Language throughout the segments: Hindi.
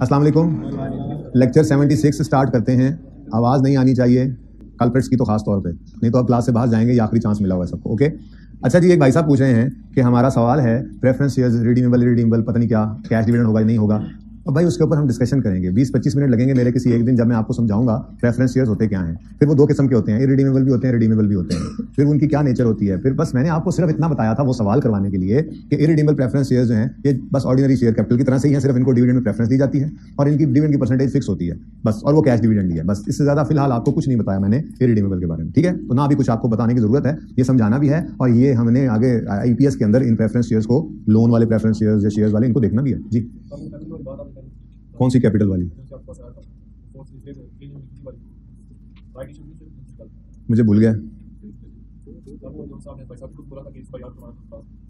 अस्सलाम वालेकुम। लेक्चर 76 स्टार्ट करते हैं। आवाज़ नहीं आनी चाहिए कल्प्रिट्स की तो खास तौर पे, नहीं तो आप क्लास से बाहर जाएंगे। ये आखिरी चांस मिला हुआ है सबको। ओके, अच्छा जी, एक भाई साहब पूछ रहे हैं कि हमारा सवाल है प्रेफरेंस शेयर्स रिडीमेबल रिडीमेबल पता नहीं क्या कैश डिविडेंड होगा नहीं होगा। अब भाई उसके ऊपर हम डिस्कशन करेंगे। 20-25 मिनट लगेंगे मेरे किसी एक दिन, जब मैं आपको समझाऊंगा प्रेफरेंस शेयर्स होते क्या हैं। फिर वो दो किस्म के होते हैं, इरिडीमेबल भी होते हैं, रिडीमेबल भी होते हैं। फिर उनकी क्या नेचर होती है। फिर बस मैंने आपको सिर्फ इतना बताया था वो सवाल करवाने के लिए कि इरिडीमेबल प्रेफरेंस शेयर्स जो हैं ये बस ऑर्डिनरी शेयर कैपिटल की तरह से ही है, सिर्फ इनको डिविडेंड में प्रेफरेंस दी जाती है और इनकी डिविडेंड की परसेंटेज फिक्स होती है बस, और वो कैश डिविडेंड ही है बस। इससे ज्यादा फिलहाल आपको कुछ नहीं बताया मैंने इरिडीमेबल के बारे में, ठीक है। तो ना अभी कुछ आपको बताने की जरूरत है, ये समझाना भी है और ये हमने आगे आईपीएस के अंदर इन प्रेफरेंस शेयर्स को, लोन वाले प्रेफरेंस शेयर्स या शेयर्स वाले, इनको देखना भी है जी। कौन सी कैपिटल वाली? मुझे भूल गया,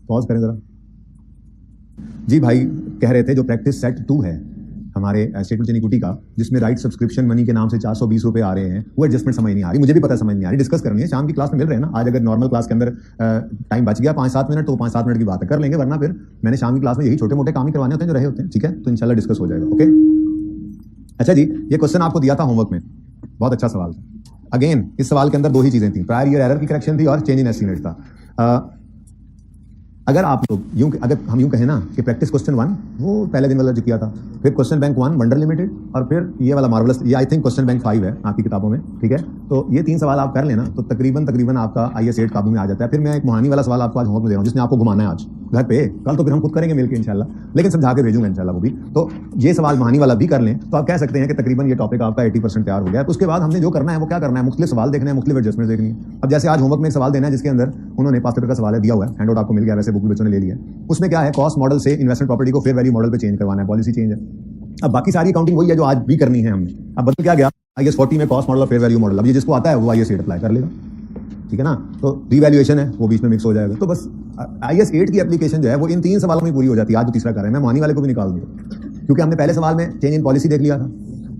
पॉज करें जरा। जी भाई कह रहे थे जो प्रैक्टिस सेट 2 है हमारे स्टेटमेंट इक्विटी का, जिसमें राइट सब्सक्रिप्शन मनी के नाम से 420 रुपए आ रहे हैं, वो एडजस्टमेंट समझ नहीं आ रही। मुझे भी पता समझ नहीं आ रही, डिस्कस करनी है। शाम की क्लास में मिल रहे हैं ना। आज अगर नॉर्मल क्लास के अंदर टाइम बच गया 5-7 मिनट तो 5-7 मिनट की बात कर लेंगे, वरना फिर मैंने शाम की क्लास में यही छोटे मोटे काम ही करवाने होते हैं जो रहे होते हैं, ठीक है। तो इंशाल्लाह डिस्कस हो जाएगा। ओके, अच्छा जी, ये क्वेश्चन आपको दिया था होमवर्क में, बहुत अच्छा सवाल था। अगेन इस सवाल के अंदर दो ही चीजें थी, प्रायर ईयर एरर की करेक्शन थी और चेंज इन एस्टीमेट था। अगर आप लोग अगर हम यूं कहें ना कि प्रैक्टिस क्वेश्चन 1 वो पहले दिन वाला जो किया था, फिर क्वेश्चन बैंक 1 वंडर लिमिटेड, और फिर ये वाला मार्वलस, ये आई थिंक क्वेश्चन बैंक 5 है आपकी किताबों में, ठीक है। तो ये 3 सवाल आप कर लेना तो तकरीबन आपका IAS 8 काबू में आ जाता है। फिर मैं एक मोहानी वाला सवाल आपको आज होमवर्क में दे रहा हूँ, जिसने आपको घुमाना है आज घर पे। कल तो फिर हम खुद करेंगे मिलकर इंशाल्लाह, लेकिन समझा के भेजूंगा इंशाल्लाह वो भी। तो ये सवाल मोहानी वाला भी कर लें तो आप कह सकते हैं कि तकरीबन ये टॉपिक आपका 80% तैयार हो गया है। उसके बाद हमने जो करना है वो क्या करना है, मुख्तलिफ सवाल देखने हैं, मुख्तलिफ एडजस्टमेंट देखनी है। अब जैसे आज होमवर्क में एक सवाल देना है जिसके अंदर उन्होंने 5 पेपर का सवाल दिया हुआ है, हैंड आउट आपको मिल गया, वैसे बुक बच्चों ने ले लिया है। उसमें क्या है, कॉस्ट मॉडल से इन्वेस्टमेंट प्रॉपर्टी को फेयर वैल्यू मॉडल पे चेंज करवाना है, पॉलिसी चेंज है। अब बाकी सारी अकाउंटिंग वही है जो आज भी करनी है हमने। अब बदल क्या गया, IAS 40 में कॉस्ट मॉडल और फेयर वैल्यू मॉडल। अब ये जिसको आता है वो IAS 8 अप्लाई कर लेगा, ठीक है ना। तो रिवैल्यूएशन है वो बीच में मिक्स हो जाएगा। तो बस IAS 8 की एप्लीकेशन जो है वो इन 3 सवालों में पूरी हो जाती है। आज जो तीसरा कर रहे हैं मैं मोहानी वाले को भी निकाल दूंगा, क्योंकि हमने पहले सवाल में चेंज इन पॉलिसी देख लिया था,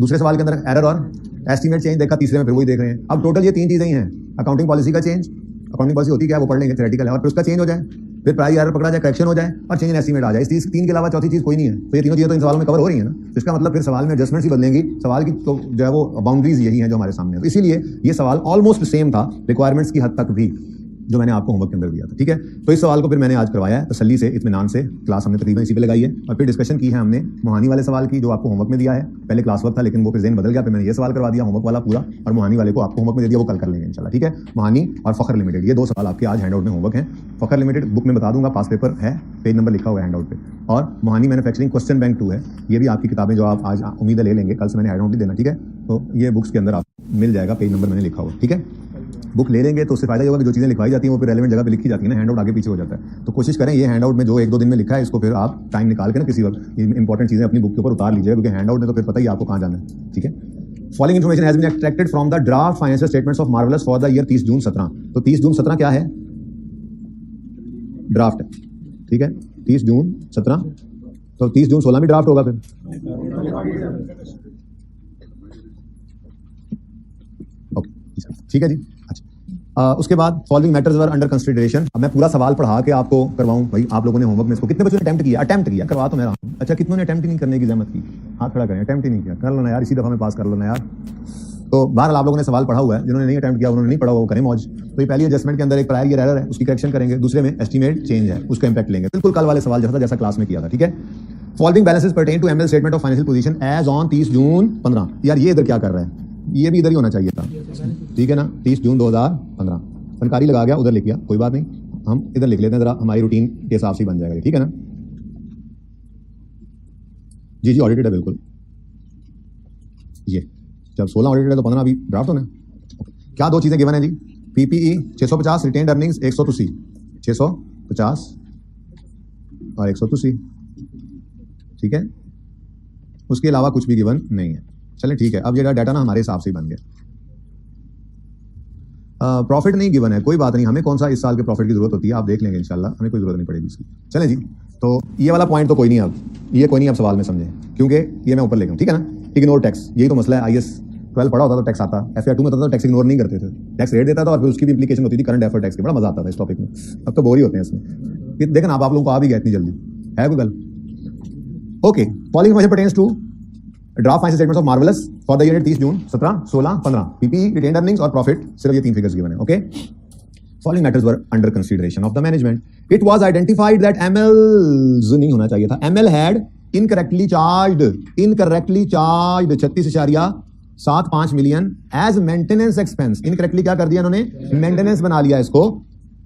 दूसरे सवाल के अंदर एरर और एस्टीमेट चेंज देखा, तीसरे में फिर वही देख रहे हैं। अब टोटल ये 3 चीजें ही हैं, अकाउंटिंग पॉलिसी का चेंज, अकाउंटिंग पॉलिसी होती क्या है वो पढ़ लेंगे, थ्योरेटिकल है, और फिर उसका चेंज हो जाए, फिर प्राइस एरर पकड़ा जाए, करेक्शन हो जाए और चेंज इन एस्टीमेट आ जाए। इस 3 के अलावा चौथी चीज कोई नहीं है। तो ये तीनों चीजें तो इन सवालों में कवर हो रही है ना। तो इसका मतलब फिर सवाल में एडजस्टमेंट्स ही बदलेंगी, सवाल की तो जो है वो बाउंड्रीज यही है जो हमारे सामने है। तो इसीलिए ये सवाल ऑलमोस्ट सेम था रिक्वायरमेंट्स की हद तक भी जो मैंने आपको होमवर्क के अंदर दिया था, ठीक है। तो इस सवाल को फिर मैंने आज करवाया है तसल्ली से, इत्मीनान से। क्लास हमने तकरीबन इसी पे लगाई है और फिर डिस्कशन की है हमने मोहानी वाले सवाल की जो आपको होमवर्क में दिया है। पहले क्लास वर्क था लेकिन वो फिर ज़हन बदल गया, फिर मैंने ये सवाल करवा दिया होमवर्क वाला पूरा, और मोहानी वाले को आपको होमवर्क में दे दिया, वो कल कर लेंगे इंशाल्लाह, ठीक है। मोहानी और फखर लिमिटेड, ये 2 सवाल आपके आज हैंड आउट में होमवर्क हैं। फखर लिमिटेड बुक में बता दूंगा, पास पेपर है, पेज नंबर लिखा हुआ है हैंड आउट पे। और मोहानी मैन्युफैक्चरिंग क्वेश्चन बैंक 2 है, ये भी आपकी किताबें जो आप आज उम्मीद ले लेंगे, कल से मैंने हैंड आउट नहीं देना, ठीक है। तो ये बुक्स के अंदर आप मिल जाएगा, पेज नंबर मैंने लिखा हुआ, ठीक है। बुक ले लेंगे तो उससे फायदा ये होगा कि जो चीज़ें लिखवाई जाती हैं वो फिर रेलेवेंट जगह पे लिखी जाती है ना, हैंड आउट आगे पीछे हो जाता है। तो कोशिश करें ये हैंड आउट में जो 1-2 दिन में लिखा है इसको फिर आप टाइम निकाल के ना किसी वक्त इंपॉर्टेंट चीज़ें अपनी बुक के ऊपर उतार लीजिए, क्योंकि हैंड आउट में तो फिर पता ही आपको कहाँ जाना है, ठीक है। Following information has been extracted from the draft financial statements of Marvellous for the year 30 June 17। तो 30 जून 17 क्या है, ड्राफ्ट है, ठीक है। 30 जून 17 तो 30 जून 16 भी ड्राफ्ट होगा फिर, ओके ठीक है जी। अच्छा उसके बाद following matters were under consideration. अब मैं पूरा सवाल पढ़ा के आपको करवाऊं, भाई आप लोगों ने होमवर्क में इसको कितने बच्चों ने अटेम्प्ट किया करवा तो मैं रहा हूं। अच्छा कितनों ने अटेम्प्ट नहीं करने की जहमत की, हाथ खड़ा करें। अटेम्प्ट ही नहीं किया, कर लो ना यार, इसी दफा में पास कर लो ना यार। तो बहरहाल आप लोगों ने सवाल पढ़ा हुआ है, जिन्होंने नहीं अटेम्प्ट किया उन्होंने नहीं पढ़ा हुआ वो करें मौज। तो ये पहली एडजस्टमेंट के अंदर एक प्रायर ईयर एरर है, उसकी करेक्शन करेंगे, दूसरे में एस्टीमेट चेंज है, उसका इंपैक्ट लेंगे, बिल्कुल कल वाले सवाल जैसा क्लास में किया था, ठीक है। Following balances pertain to ML statement of financial position as on 30 June 15। यार ये इधर क्या कर रहा है, ये भी इधर ही होना चाहिए था, ठीक है ना। 30 जून 2015 फनकारी लगा गया, उधर लिख गया, कोई बात नहीं, हम इधर लिख लेते हैं, जरा हमारी रूटीन के हिसाब से बन जाएगा, ठीक है ना। जी जी ऑडिटेड है बिल्कुल, ये जब 16 ऑडिटेड है तो 15 अभी ड्राफ्ट होना है। क्या 2 चीजें गिवन है जी, पीपीई 650, रिटेन्ड अर्निंग्स 183, 650 और 183, ठीक है। उसके अलावा कुछ भी गिवन नहीं है। चलें ठीक है, अब ये डाटा ना हमारे हिसाब से ही बन गया। प्रॉफिट नहीं गिवन है, कोई बात नहीं, हमें कौन सा इस साल के प्रॉफिट की जरूरत होती है, आप देख लेंगे इंशाल्लाह, हमें कोई जरूरत नहीं पड़ेगी इसकी। चलें जी, तो ये वाला पॉइंट तो कोई नहीं, अब ये कोई नहीं, अब सवाल में समझें, क्योंकि ये मैं ऊपर ले गया, ठीक है ना। इग्नोर टैक्स, यही तो मसला है। IAS 12 पढ़ा होता तो टैक्स आता, FR 2 में था तो टैक्स इग्नोर नहीं करते थे, टैक्स रेट देता था और फिर उसकी भी इंप्लीकेशन होती थी करंट डेफर्ड टैक्स की, बड़ा मजा आता था इस टॉपिक में। अब तो बोर ही होते हैं इसमें, देखना आप लोगों को आ भी गया इतनी जल्दी, है कोई गल। Okay, following information pertains to draft financial statements of Marvellous for the year 30 June 17, 16, 15 PPE retained earnings और प्रॉफिट, सिर्फ ये 3 फिगर्स गिवन है. Okay, following matters were under consideration of the management. It was identified that ML नहीं होना चाहिए था, ML had incorrectly charged 36.75 million as maintenance expense. Incorrectly क्या कर दिया इन्होंने, मेंटेनेंस बना लिया इसको.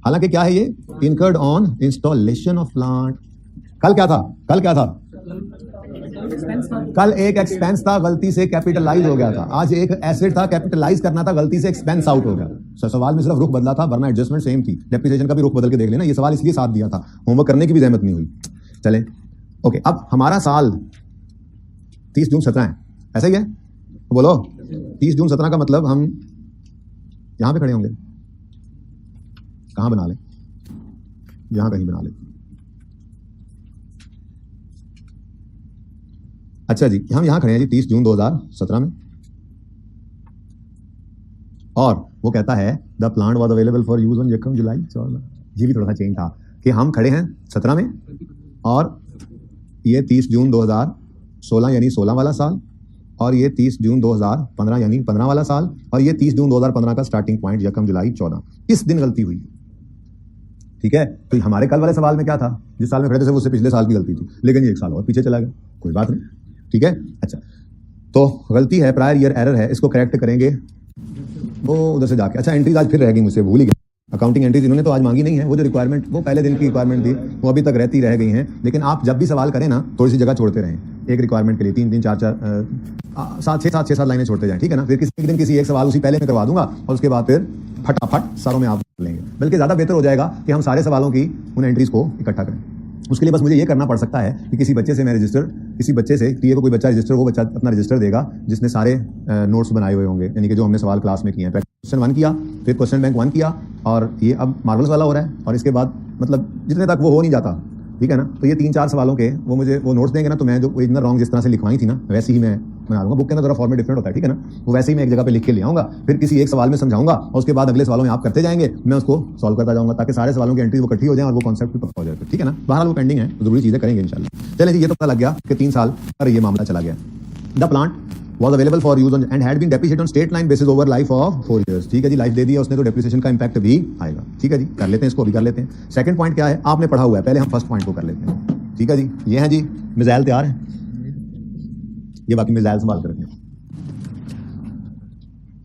हालांकि क्या है ये, incurred on installation of plant. कल क्या था, कल एक एक्सपेंस था, गलती से कैपिटलाइज हो गया था. आज एक एसेट था, कैपिटलाइज करना था, गलती से एक्सपेंस आउट हो गया. सवाल में सिर्फ रुख बदला था, वरना एडजस्टमेंट सेम थी. डेप्रिसिएशन का भी रुख बदल के देख लेना. ये सवाल इसलिए साथ दिया था, होमवर्क करने की भी जहमत नहीं हुई. चले ओके, अब हमारा साल 30 जून 17 है, ऐसा ही है. बोलो 30 जून 17 का मतलब हम यहां पे खड़े होंगे. कहां बना ले, यहां कहीं बना ले. अच्छा जी, हम यहां खड़े हैं जी 30 जून 2017 में, और वो कहता है the plant was available for use on यकम जुलाई 14. ये भी थोड़ा सा चेंज था कि हम खड़े हैं 17 में, और ये 30 जून 2016 यानी 16 वाला साल, और ये 30 जून 2015 यानी 15 वाला साल, और ये 30 जून 2015 का स्टार्टिंग पॉइंट यकम जुलाई 14. इस दिन गलती हुई. ठीक है, तो हमारे कल वाले सवाल में क्या था, जिस साल में खड़े थे उससे पिछले साल की गलती थी, लेकिन ये एक साल और पीछे चला गया. कोई बात नहीं, ठीक है. अच्छा, तो गलती है, प्रायर ईयर एरर है, इसको करेक्ट करेंगे वो उधर से जाके. अच्छा, एंट्रीज आज फिर रहेगी, मुझसे भूल ही गया. अकाउंटिंग एंट्रीज इन्होंने तो आज मांगी नहीं है. वो जो रिक्वायरमेंट, वो पहले दिन की रिक्वायरमेंट थी, वो अभी तक रहती रह गई हैं. लेकिन आप जब भी सवाल करें ना, थोड़ी सी जगह छोड़ते रहें. एक रिक्वायरमेंट के लिए 3-3, 4-4, 6-7 लाइनें छोड़ते जाएं. ठीक है ना. फिर किसी दिन किसी एक सवाल उसी पहले में करवा दूंगा, और उसके बाद फिर फटाफट सारों में आप लेंगे. बल्कि ज़्यादा बेहतर हो जाएगा कि हम सारे सवालों की उन एंट्रीज को इकट्ठा करें. उसके लिए बस मुझे ये करना पड़ सकता है कि किसी बच्चे से मैं रजिस्टर, किसी बच्चे से टीए को कोई बच्चा रजिस्टर, वो बच्चा अपना रजिस्टर देगा जिसने सारे नोट्स बनाए हुए होंगे, यानी कि जो हमने सवाल क्लास में किए हैं. क्वेश्चन 1 किया, फिर क्वेश्चन बैंक 1 किया, और ये अब मार्वल्स वाला हो रहा है, और इसके बाद मतलब जितने तक वो हो नहीं जाता. ठीक है ना. तो ये 3-4 सवालों के वो मुझे वो नोट्स देंगे ना, तो मैं जो इतना रॉन्ग जिस तरह से लिखवाई थी ना, वैसे ही मैं बना दूंगा. बुक के अंदर थोड़ा फॉर्मेट डिफरेंट होता है. ठीक है ना. वो वैसे ही मैं एक जगह पे लिख के ले आऊंगा, फिर किसी एक सवाल में समझाऊंगा, और उसके बाद अगले सवालों में आप करते जाएंगे, मैं उसको सॉल्व करता जाऊंगा, ताकि सारे सवालों की एंट्री वो इकट्ठी हो जाए और वो कॉन्सेप्ट भी पक्का हो जाए. ठीक है ना. बहरहाल वो पेंडिंग है, तो जरूरी चीजें करेंगे इंशाल्लाह. चलिए जी, ये तो पता लग गया कि 3 साल पर ये मामला चला गया. The plant was available for use on and had been depreciated on straight line basis over life of 4 years. ठीक है जी, लाइफ दे दी है उसने, तो डेप्रिसिएशन का इंपैक्ट भी आएगा. ठीक है जी, कर लेते हैं इसको, अभी कर लेते हैं. सेकंड पॉइंट क्या है, आपने पढ़ा हुआ है, पहले हम फर्स्ट पॉइंट को कर लेते हैं. ठीक है जी, ये है जी, मिसाइल तैयार है, ये बाकी मिसाइल संभाल कर रखें.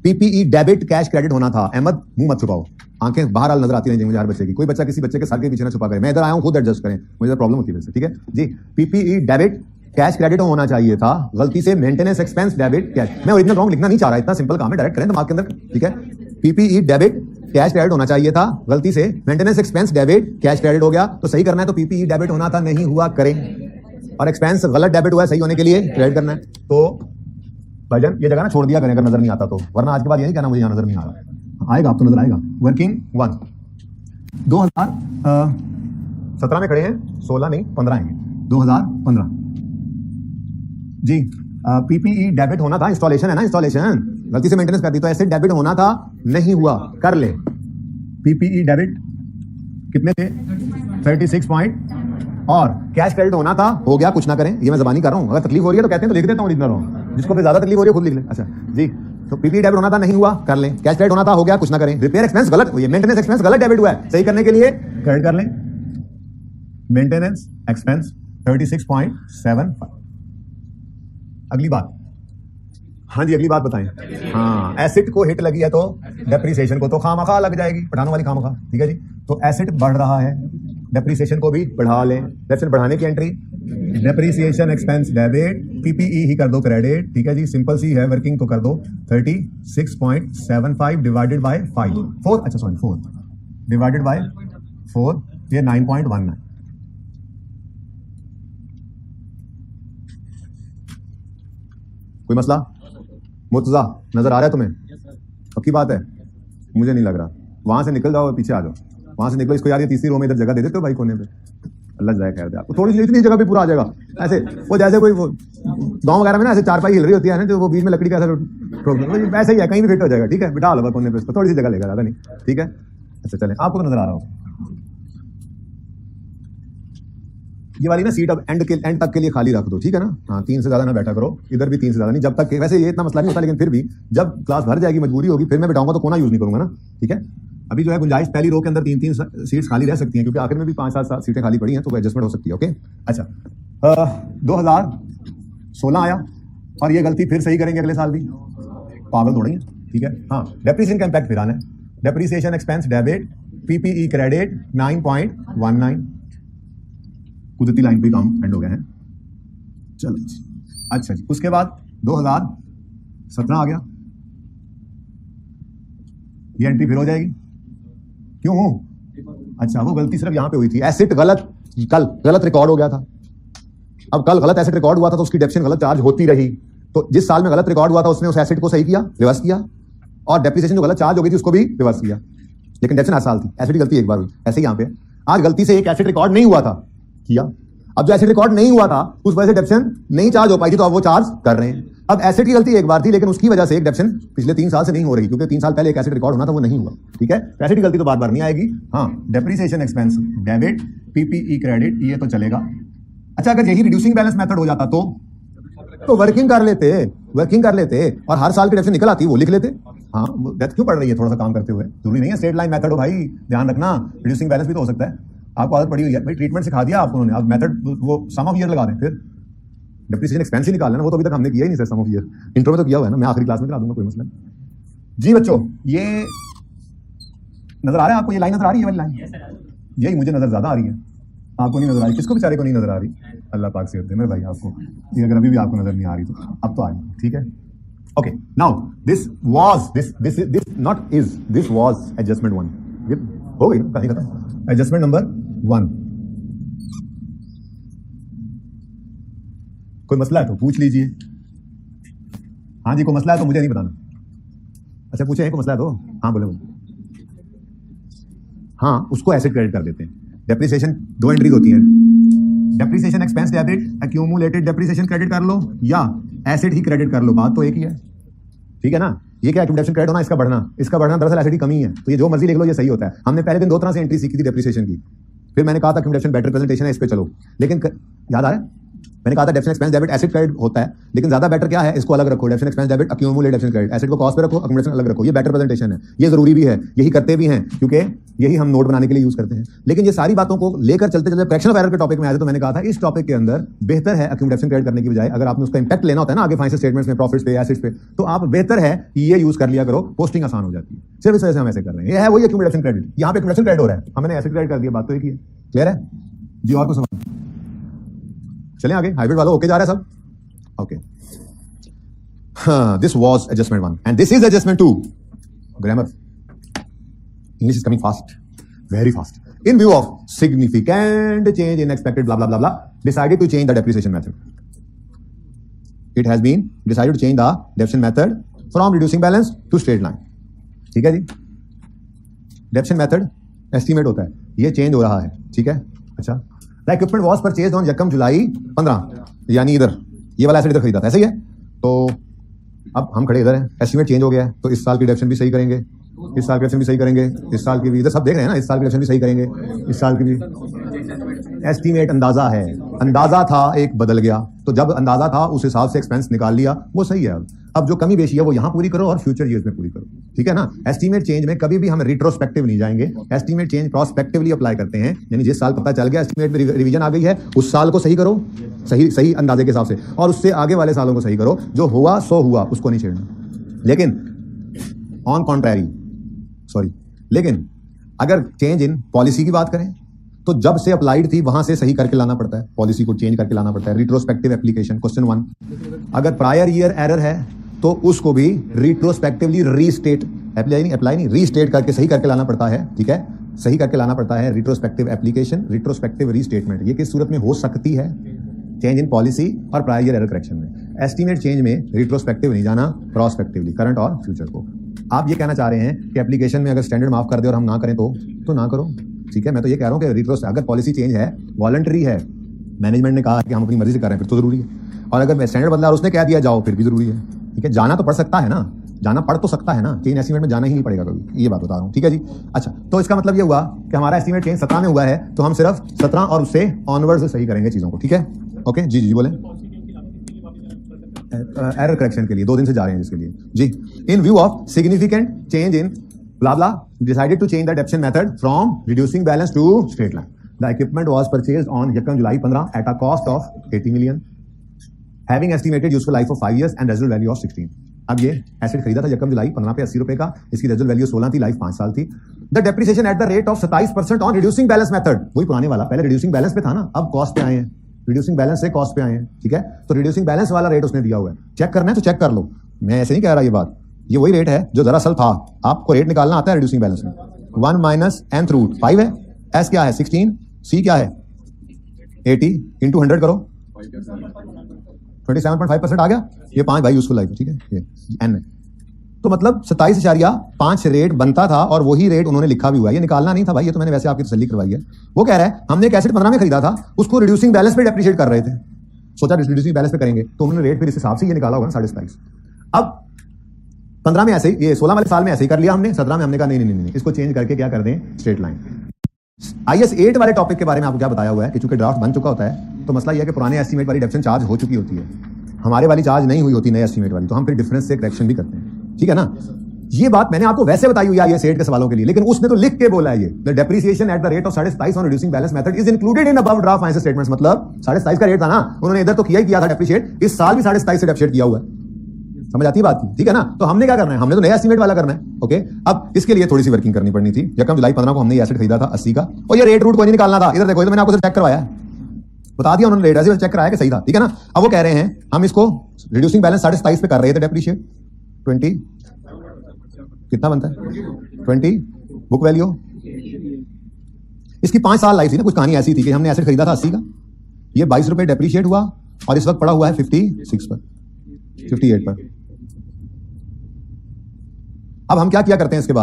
पीपीई डेबिट कैश क्रेडिट होना था. अहमद मुंह मत छुपाओ, आंखें बाहर नजर आती रहेंगी मुझे हर बच्चे की. कोई बच्चा किसी बच्चे के सर के पीछे ना छुपा करे. मैं इधर आया हूं, खुद एडजस्ट करें, मुझे प्रॉब्लम होती है वैसे. ठीक है जी, पीपीई डेबिट कैश क्रेडिट होना चाहिए था, गलती से मेंटेनेंस एक्सपेंस डेबिट कैश. मैं ओरिजिनल रॉन्ग लिखना नहीं चाह रहा, इतना सिंपल काम है, डायरेक्ट करें दिमाग के अंदर. ठीक है, पीपीई डेबिट कैश क्रेडिट होना चाहिए था, गलती से maintenance expense debit cash credit हो गया. तो सही करना है तो पीपीई डेबिट होना था, नहीं हुआ, करें. और एक्सपेंस गलत डेबिट हुआ है, सही होने के लिए क्रेडिट करना है. तो भाईजान ये जगह ना छोड़ दिया करें अगर नजर नहीं आता तो, वरना आज के बाद ये नहीं कहना मुझे यहाँ नजर नहीं आ रहा. आएगा, आप तो नजर आएगा. वर्किंग 1 2017 में खड़े हैं, 16 नहीं 15 आएंगे. 2015 जी. पीपीई डेबिट होना था, इंस्टॉलेशन है ना, इंस्टॉलेशन गलती से मेंटेनेंस कर दी, तो ऐसे डेबिट होना था, नहीं हुआ, कर ले. पीपीई डेबिट कितने थे, 36 पॉइंट, और कैश क्रेडिट होना था, हो गया, कुछ ना करें. ये मैं जबानी कर रहा हूं, अगर तकलीफ हो रही है तो कहते हैं तो लिख देता हूं, इतना रहा. जिसको फिर ज्यादा तकलीफ हो रही है खुद लिख ले. अच्छा जी, तो पीपीई डेबिट होना था, नहीं हुआ, कर लें. कैश क्रेडिट होना था, हो गया, कुछ ना करें. रिपेयर एक्सपेंस गलत, ये मेंटेनेंस एक्सपेंस गलत डेबिट हुआ है, सही करने के लिए क्रेडिट कर लें. Maintenance expense 36.75. अगली बात, हाँ जी अगली बात बताएं. हाँ, एसिड को हिट लगी है तो डेप्रिसिएशन को तो खामखा लग जाएगी, पठानों वाली खामखा. ठीक है जी, तो एसिड बढ़ रहा है, डेप्रिसिएशन को भी बढ़ा लें. लेफ्ट बढ़ाने की entry, depreciation expense debit, PPE ही कर दो क्रेडिट. ठीक है जी, सिंपल सी है, वर्किंग तो कर दो. 36.75 डिवाइडेड बाय 4 अच्छा सॉरी 4 डिवाइडेड बाय 4, ये 9.19. कोई मसला? मुर्तजा नजर आ रहा है तुम्हें? पक्की बात है? मुझे नहीं लग रहा. वहां से निकल जाओ, पीछे आ जाओ, वहां से निकलो. इसको यार ये तीसरी रो में इधर जगह दे देते हो भाई कोने पे. अल्लाह जाए खैर दे आपको. थोड़ी सी इतनी जगह पे पूरा आ जाएगा. ऐसे वो जैसे कोई गांव वगैरह में ना ऐसे चारपाई हिल रही होती है ना, तो वो बीच में लकड़ी का ऐसा वैसे ही है, कहीं भी फिट हो जाएगा. ठीक है, बिठा लो कोने पे, थोड़ी सी जगह लेगा, ज्यादा नहीं. ठीक है, अच्छा चले, आपको तो नजर आ रहा हो. ये वाली ना सीट अब एंड तक के लिए खाली रख दो, ठीक है ना। हाँ, 3 से ज्यादा ना बैठा करो, इधर भी 3 से ज्यादा नहीं, जब तक वैसे ये इतना मसला नहीं होता, लेकिन फिर भी जब क्लास भर जाएगी, मजबूरी होगी, फिर मैं बैठाऊंगा तो कोना यूज नहीं करूंगा ना, ठीक है। अभी जो है गुंजाइश पहली रो के अंदर 3-3 सीट्स खाली रह सकती हैं, क्योंकि आखिर में भी 5-7 सीटें खाली पड़ी हैं, तो एडजस्टमेंट हो सकती है। ओके, अच्छा 2016 आया और ये गलती फिर सही करेंगे अगले साल भी, पागल थोड़ी है, ठीक है। हाँ, डेप्रिसिएशन का इम्पैक्ट फिर आना है, depreciation expense debit PPE credit 9.19, कुदरती लाइन पे काम एंड हो गया है। चलो जी, अच्छा जी, उसके बाद 2017 आ गया, ये एंट्री फिर हो जाएगी, क्यों हो? अच्छा, वो गलती सिर्फ यहां पे हुई थी, एसेट गलत, कल गलत रिकॉर्ड हो गया था। अब कल गलत एसेट रिकॉर्ड हुआ था तो उसकी डेप्रिसिएशन गलत चार्ज होती रही, तो जिस साल में गलत रिकॉर्ड हुआ था उसने उस एसेट को सही किया, रिवर्स किया, और डेप्रिसिएशन जो गलत चार्ज हो गई थी उसको भी रिवर्स किया, लेकिन डेप्रिसिएशन हर साल थी, एसेट की गलती एक बार हुई। ऐसे ही यहां पे आज गलती से एक एसेट रिकॉर्ड नहीं हुआ था, किया, अब जो एसेट रिकॉर्ड नहीं हुआ था उस वजह से डेप्रिसिएशन नहीं चार्ज हो पाई थी, तो अब वो चार्ज कर रहे हैं। अब एसेट की गलती एक बार थी, लेकिन उसकी वजह से एक डेप्रिसिएशन पिछले 3 साल से नहीं हो रही, क्योंकि 3 साल पहले एक एसेट रिकॉर्ड होना था, वो नहीं हुआ, ठीक है। एसेट की गलती तो बार बार नहीं आएगी। हाँ, depreciation expense debit PPE credit, ये तो चलेगा। अच्छा, अगर यही रिड्यूसिंग बैलेंस मेथड हो जाता तो वर्किंग कर लेते और हर साल की डेप्रिसिएशन निकल आती, वो लिख लेते। हाँ, डेथ क्यों पड़ रही है थोड़ा सा काम करते हुए, जरूरी नहीं है स्ट्रेट लाइन मेथड हो भाई, ध्यान रखना, रिड्यूसिंग बैलेंस भी तो हो सकता है। आपको आदत पड़ी हुई है भाई, ट्रीटमेंट सिखा दिया आपको उन्होंने, अब मेथड वो सम ऑफ ईयर लगा दें, फिर डेप्रिसिएशन एक्सपेंस ही निकाल लेना, वो तो अभी तक हमने किया ही नहीं sir, sum of year intro में तो किया हुआ है ना, मैं आखिरी क्लास में करा दूंगा, कोई मसला नहीं जी। बच्चों, ये नजर आ रहा है आपको, ये लाइन नजर आ रही है वाली लाइन, यही मुझे नजर ज्यादा आ रही है, आपको नहीं नजर आ रही, किसको बेचारे को नहीं नजर आ रही? अल्लाह पाक से मेरे भाई आपको, ये अगर अभी भी आपको नजर नहीं आ रही तो अब तो आ रही, ठीक है। Okay, now this was adjustment 1, हो गई कहीं खत्म, एडजस्टमेंट नंबर 1। कोई मसला है तो पूछ लीजिए। हाँ जी, कोई मसला है तो मुझे नहीं बताना। अच्छा, पूछे कोई मसला है तो हाँ बोले। हाँ, उसको एसेट क्रेडिट कर देते हैं। डेप्रिसिएशन 2 एंट्रीज होती हैं, depreciation expense debit accumulated depreciation credit कर लो या एसेट ही क्रेडिट कर लो, बात तो एक ही है, ठीक है ना। ये क्या एक्यूमुलेशन क्रेडिट होना, इसका बढ़ना दरअसल एसेट की कमी है, तो ये जो मर्जी लिख लो, ये सही होता है। हमने पहले दिन 2 तरह से एंट्री सीखी थी डेप्रिसिएशन की, फिर मैंने कहा था एक्यूमुलेशन बेटर प्रेजेंटेशन है, इस पे चलो, लेकिन याद आ रहा है मैंने कहा था depreciation expense debit asset credit होता है, लेकिन ज्यादा बेटर क्या है, इसको अलग रखो, depreciation expense debit accumulated depreciation credit, asset को कॉस्ट पे रखो, एक्यूमुलेशन अलग रखो, ये बेटर प्रेजेंटेशन है, ये जरूरी भी है, यही करते भी हैं, क्योंकि यही हम नोट बनाने के लिए यूज करते हैं। लेकिन ये सारी बातों को लेकर चलते चलते फ्रैक्शन ऑफ एरर के टॉपिक में आए तो मैंने कहा था इस टॉपिक के अंदर बेहतर है एक्यूमुलेशन क्रेडिट करने की बजाय, अगर आपने उसका इंपैक्ट लेना होता है ना आगे फाइनेंशियल स्टेटमेंट्स में, प्रॉफिट्स पे, एसेट्स पे, तो आप बेहतर है ये यूज कर लिया करो, पोस्टिंग आसान हो जाती है। सिर्फ इस वजह से हम ऐसे कर रहे हैं, ये है वही एक्यूमुलेशन क्रेडिट, यहाँ पे एक्यूमुलेशन क्रेडिट हो रहा है, हमने एसेट क्रेडिट कर दिया, बात तो एक ही है। क्लियर है जी? और कुछ समझ? चलें आगे, हाइब्रिड वालों ओके जा रहा है सब? Okay, this was adjustment 1 and this is adjustment 2. Grammar, English is coming fast, very fast. In view of significant change in expected blah blah blah blah, decided to change the depreciation method. It has been decided to change the depreciation method from reducing balance to straight line. ठीक है जी, depreciation method estimate होता है, ये change हो रहा है, ठीक है। अच्छा, the equipment was purchased on यकम जुलाई 15, यानी इधर ये वाला एसेट इधर खरीदा था, ऐसे ही है। तो अब हम खड़े इधर हैं, एस्टिमेट चेंज हो गया है, तो इस साल की डेप्रिसिएशन भी सही करेंगे, इस साल की डेप्रिसिएशन भी सही करेंगे, इस साल की भी, इधर सब देख रहे हैं ना, इस साल की डेप्रिसिएशन भी सही करेंगे, इस साल की भी। एस्टिमेट अंदाजा है, अंदाजा था एक बदल गया, तो जब अंदाजा था उस हिसाब से एक्सपेंस निकाल लिया, वो सही है। अब जो कमी बेशी है वो यहां पूरी करो और फ्यूचर ईयर्स में पूरी करो, ठीक है ना। एस्टिमेट चेंज में कभी भी हम रिट्रोस्पेक्टिव नहीं जाएंगे, एस्टिमेट चेंज प्रोस्पेक्टिवली अप्लाई करते हैं, यानी जिस साल पता चल गया एस्टिमेट में रिवीजन आ गई है, उस साल को सही करो, सही अंदाजे के हिसाब से, और उससे आगे वाले सालों को सही करो, जो हुआ सो हुआ, उसको नहीं छेड़ना। लेकिन ऑन कॉन्ट्रैरी, लेकिन अगर चेंज इन पॉलिसी की बात करें तो जब से अप्लाइड थी वहां से सही करके लाना पड़ता है, पॉलिसी को चेंज करके लाना पड़ता है। रिट्रोस्पेक्टिव एप्लीकेशन क्वेश्चन 1, अगर प्रायर ईयर एरर है तो उसको भी रिट्रोस्पेक्टिवली रीस्टेट करके सही करके लाना पड़ता है, ठीक है, सही करके लाना पड़ता है। रिट्रोस्पेक्टिव एप्लीकेशन, रिट्रोस्पेक्टिव रीस्टेटमेंट, ये किस सूरत में हो सकती है? चेंज इन पॉलिसी और प्रायर ईयर एरर करेक्शन में। एस्टीमेट चेंज में रिट्रोस्पेक्टिव नहीं जाना, प्रोस्पेक्टिवली, करंट और फ्यूचर को। आप ये कहना चाह रहे हैं कि एप्लीकेशन में अगर स्टैंडर्ड माफ कर दे और हम ना करें तो ना करो, ठीक है। मैं तो ये कह रहा हूँ कि रिट्रोस अगर पॉलिसी चेंज है, वॉलंटरी है, मैनेजमेंट ने कहा कि हम अपनी मर्जी से कर रहे हैं, फिर तो जरूरी है। और अगर स्टैंडर्ड बदला और उसने कह दिया जाओ, फिर भी जरूरी है, ठीक है। जाना तो पड़ सकता है ना, जाना पड़ तो सकता है ना, चेंज एस्टीमेट में जाना ही नहीं पड़ेगा कभी, ये बात बता रहा हूँ। ठीक है जी। अच्छा, तो इसका मतलब ये हुआ कि हमारा एस्टीमेट चेंज 17 में हुआ है, तो हम सिर्फ 17 और उससे ऑनवर्ड से सही करेंगे चीजों को। ठीक है, ओके जी जी बोले। एरर करेक्शन के लिए 2 दिन से जा रहे हैं जिसके लिए जी। In view of significant change in blah blah decided to change the adaptation method from reducing balance to straight line. The equipment was purchased on July 15 at a cost of 80 million, having estimated useful life of 5 years and residual value of 16. अब ये एसेट खरीदा था जुलाई 15 पे 80 रुपए का, इसकी रेजुअल वैल्यू 16 थी, लाइफ 5 साल थी। The depreciation at the rate of 27% on reducing balance method, वही पुराने वाला, पहले रिड्यूसिंग बैलेंस पे था ना, अब कॉस्ट पे आए हैं, रिड्यूसिंग बैलेंस से कॉस्ट पे आए हैं। ठीक है, तो रिड्यूसिंग बैलेंस वाला रेट उसने दिया हुआ है, चेक करना है तो चेक कर लो, मैं ऐसे नहीं कह रहा ये बात, ये वही रेट है जो दरअसल था। आपको रेट निकालना आता है रिड्यूसिंग बैलेंस में। 1 माइनस nth रूट 5 है, s क्या है 16, c क्या है 80 इंटू 100 करो 27.5% आ गया, ये 5 भाई यूजफुल लाइफ है। ठीक है, ये n है, तो मतलब 27.5 रेट बनता था और वही रेट उन्होंने लिखा भी हुआ है, ये निकालना नहीं था भाई, ये तो मैंने वैसे आपकी तसल्ली करवाई है। वो कह रहा है हमने एक एसेट 15 में खरीदा था, उसको रिड्यूसिंग बैलेंस पे डेप्रिशिएट कर रहे थे, सोचा रिड्यूसिंग बैलेंस पे करेंगे, तो उन्होंने रेट फिर इस हिसाब से ये निकाला होगा 27.5। अब 15 में ऐसे ही, ये 16 वाले साल में ऐसे ही कर लिया हमने, 17 में हमने कहा नहीं, इसको चेंज करके क्या कर दें, स्ट्रेट लाइन। IS 8 वाले टॉपिक के बारे में आपको क्या बताया हुआ है कि चूंकि ड्राफ्ट बन चुका होता है, तो मसला यह है कि पुराने एस्टीमेट वाली डेप्शन चार्ज हो चुकी होती है, हमारे वाली चार्ज नहीं हुई होती नए एस्टीमेट वाली, तो हम फिर डिफरेंस से करेक्शन भी करते हैं। ठीक है ना, ये बात मैंने आपको वैसे बताई हुई है IS 8 के सवालों के लिए, लेकिन उसने तो लिख के बोला है ये, the depreciation at the rate of 27 on reducing balance method is included in above draft financial statements. मतलब 27 का रेट था ना, उन्होंने इधर तो किया था डेप्रिशिएट, इस साल भी 27 से डेप्रिशिएट किया हुआ है, समझ आती है बात की। ठीक है ना, तो हमने क्या करना है, हमने तो नया एस्टीमेट वाला करना है। ओके, अब इसके लिए थोड़ी सी वर्किंग करनी पड़नी थी। जुलाई 15 को हमने ये एसेट खरीदा था 80 का, और ये रेट रूट कोई नहीं निकालना था, इधर देखो, तो मैंने आपको चेक करवाया, बता दिया उन्होंने, रेट ऐसे चेक कराया कि सही था। ठीक है ना, अब वो कह रहे हैं हम इसको रिड्यूसिंग बैलेंस 27 पे कर रहे थे डेप्रिशिएट, 20 कितना बनता है 20 बुक वैल्यू, इसकी 5 साल लाइफ थी ना, कुछ कहानी ऐसी थी कि हमने एसेट खरीदा था 80 का, ये 22 रुपए डेप्रिशिएट हुआ और इस वक्त पड़ा हुआ है 56 पर, 58 पर। अब हम क्या किया करते हैं इसके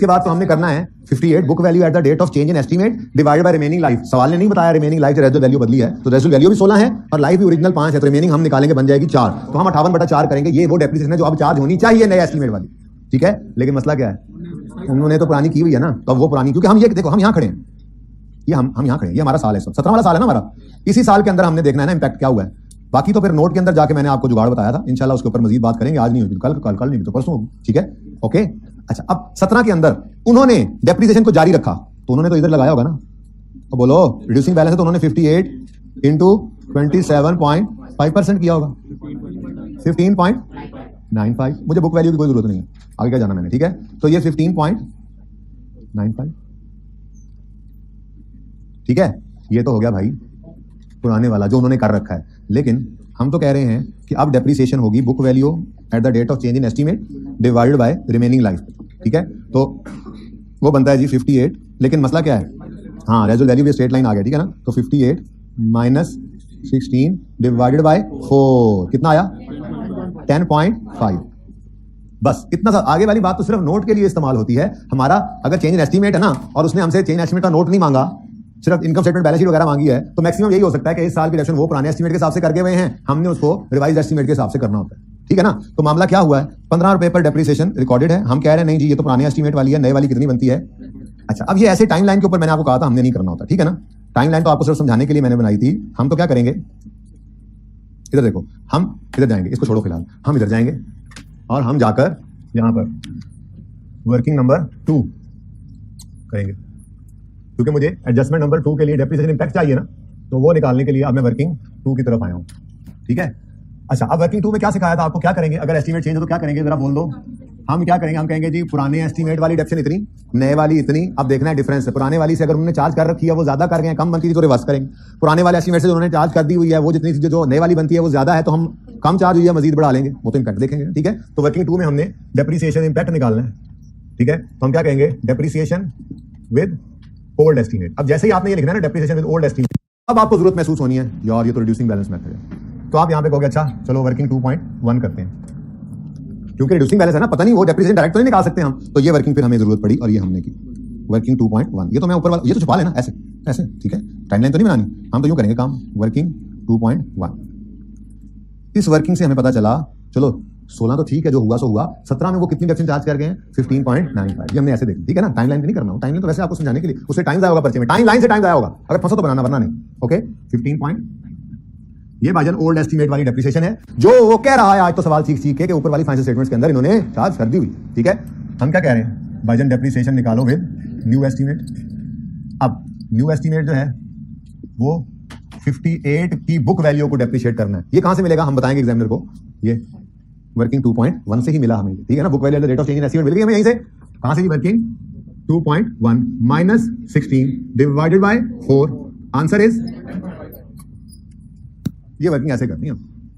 बाद तो हमने करना है 58 book value at the date of change in estimate divided by remaining life. सवाल ने नहीं बताया रिमेनिंग लाइफ, रेजुअल वैल्यू बदली है, तो रेजुअल वैल्यू भी 16 है और लाइफ भी ओरिजिनल 5 है, तो रिमेनिंग हम निकालेंगे, बन जाएगी 4, तो हम 58/4 करेंगे। ये वो डेप्रिसिएशन है जो अब चार्ज होनी चाहिए नए एस्टीमेट वाली। ठीक है, लेकिन मसला क्या है, उन्होंने तो पुरानी की हुई है ना, तो अब वो पुरानी, क्योंकि हम ये देखो, हम यहां खड़े हैं, ये हम यहां खड़े हैं, ये हमारा साल है, 17 वाला साल है ना हमारा, इसी साल के अंदर हमने देखना है ना इंपैक्ट क्या हुआ है। बाकी तो फिर नोट के अंदर जाके मैंने आपको जुगाड़ बताया था, इंशाल्लाह उसके ऊपर मजीद बात करेंगे, आज नहीं होगी, कल नहीं तो परसों होगी। ठीक है, ओके। अच्छा, अब 17 के अंदर उन्होंने डेप्रिसिएशन को जारी रखा, तो उन्होंने तो इधर लगाया होगा ना, तो बोलो रिड्यूसिंग बैलेंस है, तो उन्होंने 58 इंटू 27.5% किया होगा, 15.95। मुझे बुक वैल्यू की कोई जरूरत नहीं है, आगे क्या जाना मैंने। ठीक है, तो ये 15.95, ठीक है, ये तो हो गया भाई पुराने वाला जो उन्होंने कर रखा है। लेकिन हम तो कह रहे हैं कि अब डेप्रिसिएशन होगी book value at the date of change in estimate divided by remaining life. ठीक है, तो वो बनता है जी 58, लेकिन मसला क्या है, हाँ रेजुअल वैल्यू भी स्ट्रेट लाइन आ गया। ठीक है ना, तो 58 माइनस 16 डिवाइडेड बाय 4 कितना आया 10.5। बस इतना सा, आगे वाली बात तो सिर्फ नोट के लिए इस्तेमाल होती है। हमारा अगर चेंज इन एस्टीमेट है ना, और उसने हमसे चेंज एस्टीमेट का नोट नहीं मांगा, सिर्फ इनकम स्टेटमेंट बैलेंस शीट वगैरह मांगी है, तो मैक्सिमम यही हो सकता है कि इस साल की डिडक्शन वो पुराने एस्टीमेट के हिसाब से करके हुए हैं, हमने उसको रिवाइज एस्टीमेट के हिसाब से करना होता है। ठीक है ना, तो मामला क्या हुआ है, 15 रुपए पर डेप्रिसिएशन रिकॉर्डेड है, हम कह रहे हैं नहीं जी ये तो पुराने एस्टीमेट वाली है, नए वाली कितनी बनती है। अच्छा, अब ये ऐसे टाइम लाइन के ऊपर मैंने आपको कहा था हमने नहीं करना होता। ठीक है ना, टाइम लाइन तो आपको सिर्फ समझाने के लिए मैंने बनाई थी। हम तो क्या करेंगे, इधर देखो, हम इधर जाएंगे, इसको छोड़ो फिलहाल, हम इधर जाएंगे और हम जाकर यहां पर वर्किंग नंबर 2 करेंगे, क्योंकि मुझे एडजस्टमेंट नंबर 2 के लिए डेप्रिसिएशन इंपैक्ट चाहिए ना, तो वो निकालने के लिए अब मैं वर्किंग 2 की तरफ आया हूं। ठीक है, अच्छा, अब वर्किंग 2 में क्या सिखाया था आपको, क्या करेंगे अगर एस्टीमेट चेंज हो तो क्या करेंगे, जरा बोल दो। हम क्या करेंगे, हम कहेंगे जी पुराने एस्टीमेट वाली डेप्शन इतनी, नए वाली इतनी। अब देखना है डिफरेंस है, पुराने वाली से अगर उन्होंने चार्ज कर रखी है वो ज्यादा कर गए, कम बनती थी तो रिवर्स करेंगे। पुराने वाले एस्टीमेट से उन्होंने चार्ज कर दी हुई है, वो जितनी जो नए वाली बनती है वो ज्यादा है, तो हम कम चार्ज हुई है मजीद बढ़ा लेंगे, वो तो इंपैक्ट देखेंगे। ठीक है, तो वर्किंग 2 में हमने डेप्रिसिएशन इंपैक्ट निकालना है। ठीक है, तो हम क्या कहेंगे, डेप्रिसिएशन विद ओल्ड एस्टीमेट। अब जैसे ही आपने ये लिखना है ना डेप्रिसिएशन विद ओल्ड एस्टीमेट, अब आपको जरूरत महसूस होनी है यार ये तो रिड्यूसिंग बैलेंस मेथड है, तो आप यहां पे कहोगे अच्छा चलो वर्किंग 2.1 करते हैं, क्योंकि रिड्यूसिंग बैलेंस है ना, पता नहीं वो डेप्रिसिएशन डायरेक्ट तो नहीं निकाल सकते हम, तो ये वर्किंग फिर हमें जरूरत पड़ी और ये हमने की वर्किंग 2.1। ये तो मैं ऊपर वाला ये तो छुपा लेना ऐसे ऐसे, ठीक है, टाइमलाइन तो नहीं बनानी, हम तो यूं करेंगे काम वर्किंग 2.1। इस वर्किंग से हमें पता चला चलो 16 तो ठीक है, जो हुआ सो हुआ। 17 में वो कितनी डेप्थ चार्ज कर गए हैं? 15.95। ये हमने ऐसे देखा, ठीक है ना। टाइमलाइन भी नहीं करना, टाइमलाइन तो वैसे आपको समझाने के लिए, उससे टाइम जाएगा पर्चे में, टाइमलाइन से टाइम जाया होगा, अगर फंसो तो बनाना, वरना नहीं। ओके 15 ये भाईजान ओल्ड एस्टीमेट वाली डेप्रिसिएशन है, जो वो कह रहा है आज तो सवाल सीख के ऊपर वाली फाइनेंशियल स्टेटमेंट्स के अंदर इन्होंने चार्ज कर दी हुई। ठीक है, हम क्या कह रहे हैं, भाईजान डेप्रिसिएशन निकालो विद न्यू एस्टीमेट। अब न्यू एस्टीमेट जो है वो 58 की बुक वैल्यू को डेप्रिशिएट करना है। ये कहां से मिलेगा हम बताएंगे एग्जामिनर को, ये वर्किंग 2.1 से ही मिला हमें, ठीक है ना। Book value rate of change in estimate मिल गई हमें यहीं से, कहां से भी working 2.1 minus 16 divided by 4, answer is, ये वर्किंग ऐसे करनी है,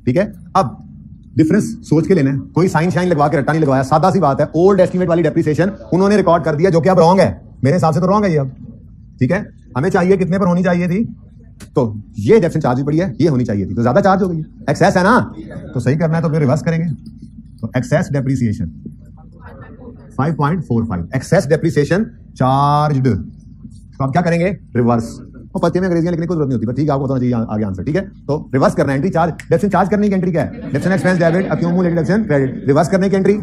ठीक है। अब डिफरेंस सोच के लेना है, कोई साइन शाइन लगवा के रट्टा नहीं लगवाया, सादा सी बात है। ओल्ड एस्टीमेट वाली डेप्रिसिएशन उन्होंने रिकॉर्ड कर दिया, जो कि अब रॉन्ग है, मेरे हिसाब से तो रॉन्ग है ये अब, ठीक है। हमें चाहिए कितने पर होनी चाहिए थी, तो ये डेप्रिसिएशन चार्ज भी पड़ी है, ये होनी चाहिए थी, तो ज्यादा चार्ज हो गई, एक्सेस है ना, तो सही करना है, तो फिर रिवर्स करेंगे। तो excess depreciation 5.45, excess depreciation charged, तो आप क्या करेंगे, रिवर्स। और पत्ते में अंग्रेजी लिखने की जरूरत नहीं होती, ठीक है, आपको बताना चाहिए आगे आंसर, ठीक है। तो रिवर्स करना है, एंट्री चार्ज, डेप्रिसिएशन चार्ज करने की एंट्री क्या है, depreciation expense debit accumulated depreciation credit, reverse करने की एंट्री,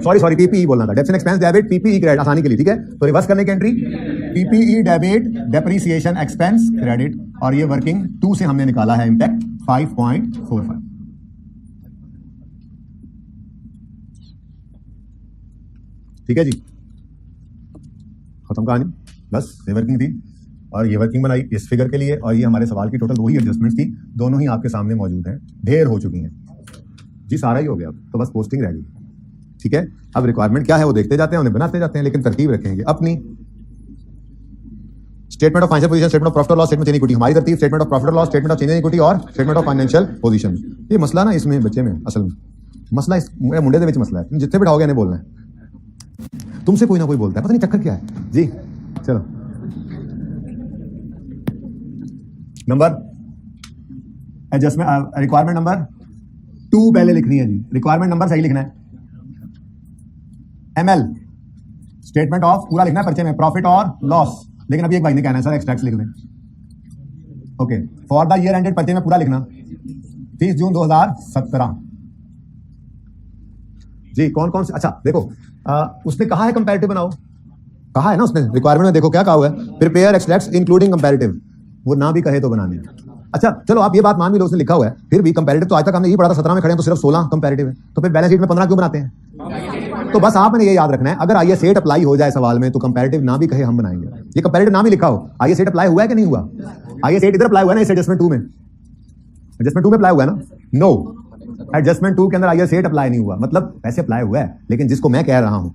सॉरी पीपीई बोलना था, depreciation expense debit PPE credit, आसानी के लिए, ठीक है। तो रिवर्स करने की entry PPE debit depreciation expense credit, और ये वर्किंग 2 से हमने निकाला है इंपैक्ट 5.45, ठीक है जी, खत्म कहानी, बस ये वर्किंग थी, और ये वर्किंग बनाई इस फिगर के लिए, और ये हमारे सवाल की टोटल वही एडजस्टमेंट्स थी, दोनों ही आपके सामने मौजूद हैं, ढेर हो चुकी हैं जी, सारा ही हो गया, तो बस पोस्टिंग रह गई, ठीक है। अब रिक्वायरमेंट क्या है वो देखते जाते हैं, उन्हें बनाते जाते हैं, लेकिन तरतीब रखेंगे अपनी। Statement of financial position, statement of profit और loss, statement change in equity, हमारी तरतीब स्टेटमेंट ऑफ प्रॉफिट और loss, statement of change in equity और स्टेटमेंट ऑफ फाइनेंशियल पोजीशन। ये मसला ना इसमें बच्चे में, असल में मसला इस मुंडे के मसला है, जितने बिठाओगे नहीं बोलना है, तुमसे कोई ना कोई बोलता है, पता नहीं चक्कर क्या है जी। चलो नंबर एडजस्टमेंट, रिक्वायरमेंट नंबर 2 पहले लिखनी है जी, रिक्वायरमेंट नंबर सही लिखना है, एमएल स्टेटमेंट ऑफ पूरा लिखना है पर्चे में, प्रॉफिट और लॉस, लेकिन अभी एक भाई ने कहना है सर एक्सट्रैक्ट लिख दें, okay. For the year ended पर्चे में पूरा लिखना 30 जून 2017 जी। कौन कौन से, अच्छा देखो उसने कहा है कंपैरेटिव बनाओ, कहा है ना उसने रिक्वायरमेंट में, देखो क्या कहा हुआ है, प्रिपेयर एक्सट्रैक्ट्स इंक्लूडिंग कंपैरेटिव, वो ना भी कहे तो बनाने। अच्छा चलो आप ये बात मान भी लो उसने लिखा हुआ है, फिर भी कंपैरेटिव तो आज तक हमने ये पढ़ा था 17 में खड़े हैं तो सिर्फ 16 कंपैरेटिव है, तो फिर बैलेंस शीट में 15 क्यों बनाते हैं। तो बस आपने ये याद रखना है, अगर आईएएस 8 अप्लाई हो जाए सवाल में तो कंपैरेटिव ना भी कहे हम बनाएंगे, ये कंपैरेटिव ना भी लिखा हो, आईएएस 8 अप्लाई हुआ है कि नहीं हुआ, आईएएस 8 इधर अप्लाई हुआ है ना, इस एडजस्टमेंट 2 में, एडजस्टमेंट 2 में अप्लाई हुआ है ना, नो एडजस्टमेंट 2 के अंदर आईएएस 8 अप्लाई नहीं हुआ, मतलब वैसे अप्लाई हुआ है, लेकिन जिसको मैं कह रहा हूं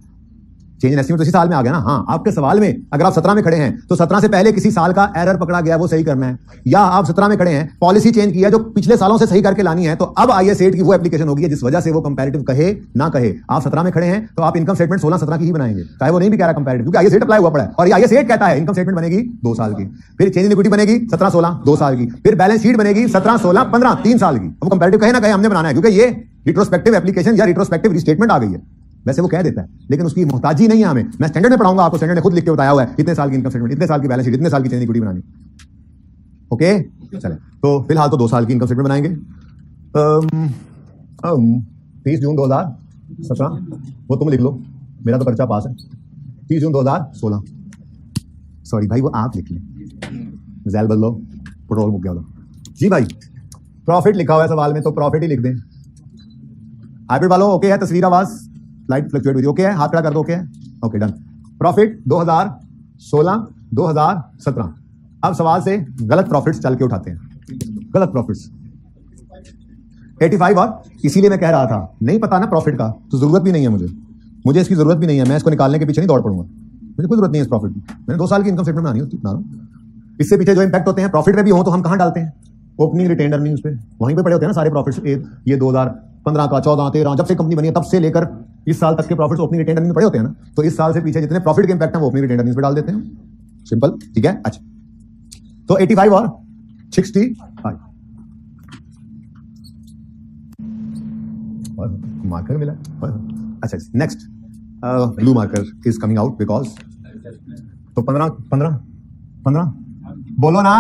चेंज इन एस्टीमेट तो इसी साल में आ गया ना। हाँ आपके सवाल में अगर आप 17 में खड़े हैं तो 17 से पहले किसी साल का एरर पकड़ा गया वो सही करना है, या आप 17 में खड़े हैं पॉलिसी चेंज किया जो पिछले सालों से सही करके लानी है, तो अब आईएएस 8 की वो एप्लीकेशन होगी जिस वजह से वो कंपैरेटिव कहे ना कहे। आप 17 में खड़े हैं तो आप इनकम स्टेटमेंट 16-17 की ही बनाएंगे, चाहे वो नहीं भी कह रहा कंपैरेटिव, क्योंकि आईएएस 8 अप्लाई हुआ पड़ा है, और ये आईएएस 8 कहता है इनकम स्टेटमेंट बनेगी 2 साल की, फिर चेंज इन इक्विटी बनेगी 17-16 2 साल की, फिर बैलेंस शीट बनेगी 17-16-15 3 साल की। अब कंपैरेटिव कहे ना कहे हमने बनाना है, क्योंकि ये रिट्रोस्पेक्टिव एप्लीकेशन या रिट्रोस्पेक्टिव रिस्टेटमेंट आ गई है, वैसे वो कह देता है लेकिन उसकी मोहताजी नहीं है हमें। मैं स्टैंडर्ड में पढ़ाऊंगा आपको, स्टैंडर्ड ने खुद लिख के बताया हुआ है इतने साल की इनकम स्टेटमेंट, इतने साल की बैलेंस शीट, इतने साल की चेंज इन इक्विटी बनानी, ओके। चले तो फिलहाल तो 2 साल की इनकम स्टेटमेंट बनाएंगे। 30 जून 2017 वो तुम लिख लो, मेरा तो पर्चा पास है। 30 जून 2016, सॉरी भाई वो आप लिख लें, जैल बदलो, पेट्रोल मुक गया जी भाई। प्रॉफिट लिखा हुआ है सवाल में तो प्रॉफिट ही लिख दें। हाइब्रिड वालों ओके है, तस्वीर आवाज लाइट फ्लक्चुएट हुई, ओके है, हाथ खड़ा कर दो, ओके है, ओके डन। प्रॉफिट 2016 2017, अब सवाल से गलत प्रॉफिट्स चल के उठाते हैं, गलत प्रॉफिट्स 85, और इसीलिए मैं कह रहा था नहीं पता ना प्रॉफिट का तो जरूरत भी नहीं है मुझे इसकी जरूरत भी नहीं है, मैं इसको निकालने के पीछे नहीं दौड़ पड़ूंगा, मुझे कोई जरूरत नहीं है इस प्रॉफिट की, मैंने 2 साल की इनकम स्टेटमेंट बनानी होती बना रहा। इससे पीछे जो इंपैक्ट होते हैं प्रॉफिट में भी हो तो हम कहां डालते हैं, ओपनिंग रिटेन अर्निंग्स पे, वहीं पे पड़े होते हैं ना सारे प्रॉफिट्स। ये 2015 का 14 13 जब से कंपनी बनी है तब से लेकर इस साल तक के प्रॉफिट्स ओपनिंग रिटेन अर्निंग में पड़े होते हैं ना, तो इस साल से पीछे जितने प्रॉफिट के इंपैक्ट हैं वो ओपनिंग रिटेन अर्निंग्स पे डाल देते हैं, सिंपल, ठीक है। अच्छा तो 85 और 65 मार्कर मिला। अच्छा next blue marker is coming out because, तो 15 बोलो ना,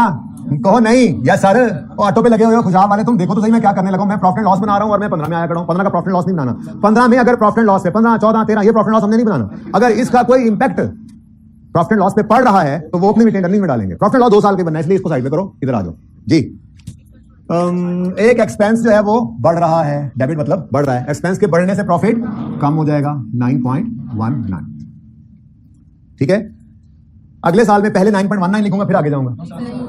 कहो नहीं या सर ऑटो पे लगे हुए हो खुशहाल वाले, तुम देखो तो सही मैं क्या करने लगा हूं। मैं प्रॉफिट एंड लॉस बना रहा हूं और मैं 15 में आया खड़ा हूं। 15 का प्रॉफिट एंड लॉस नहीं बनाना। 15 में अगर प्रॉफिट एंड लॉस है 15, 14, 13 ये प्रॉफिट एंड लॉस हमने नहीं बनाना। अगर इसका कोई इंपैक्ट प्रॉफिट एंड लॉस पे पड़ रहा है तो वो अपनी रिटेन अर्निंग में डालेंगे। प्रॉफिट एंड लॉस 2 साल के बनना है, इसलिए इसको साइड में करो। इधर आ जाओ जी। एक एक्सपेंस जो है वो बढ़ रहा है, डेबिट मतलब बढ़ रहा है। एक्सपेंस के बढ़ने से प्रॉफिट कम हो जाएगा 9.19। ठीक है, अगले साल में पहले 9.19 लिखूंगा फिर आगे जाऊंगा।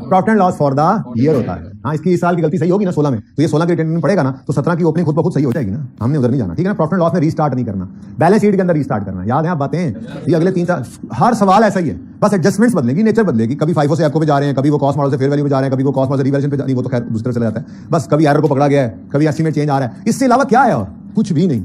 Profit and loss for the year होता है। हाँ, इसकी इस साल की गलती सही होगी ना 16 में, तो ये 16 की रिटर्न पड़ेगा ना, तो 17 की ओपनिंग खुद ब खुद सही हो जाएगी ना। हमने उधर नहीं जाना, ठीक है ना। प्रॉफिट एंड लॉस में रीस्टार्ट नहीं करना, बैलेंस शीट के अंदर रीस्टार्ट करना। याद है आप बातें, ये अगले 3-4 हर सवाल ऐसा ही है, बस एडजस्टमेंट्स बदलेगी, नेचर बदलेगी। कभी FIFO से EPCO पे जा रहे हैं, कभी वो कॉस्ट मॉडल से फेयर वैल्यू पे जा रहे हैं, कभी वो कॉस्ट मॉडल से रिवैल्यूएशन पे, नहीं वो तो खैर दूसरी तरफ चला जाता है। बस कभी एरर को पकड़ा गया है, कभी एस्टीमेट चेंज आ रहा है, इससे अलावा क्या है और कुछ भी नहीं।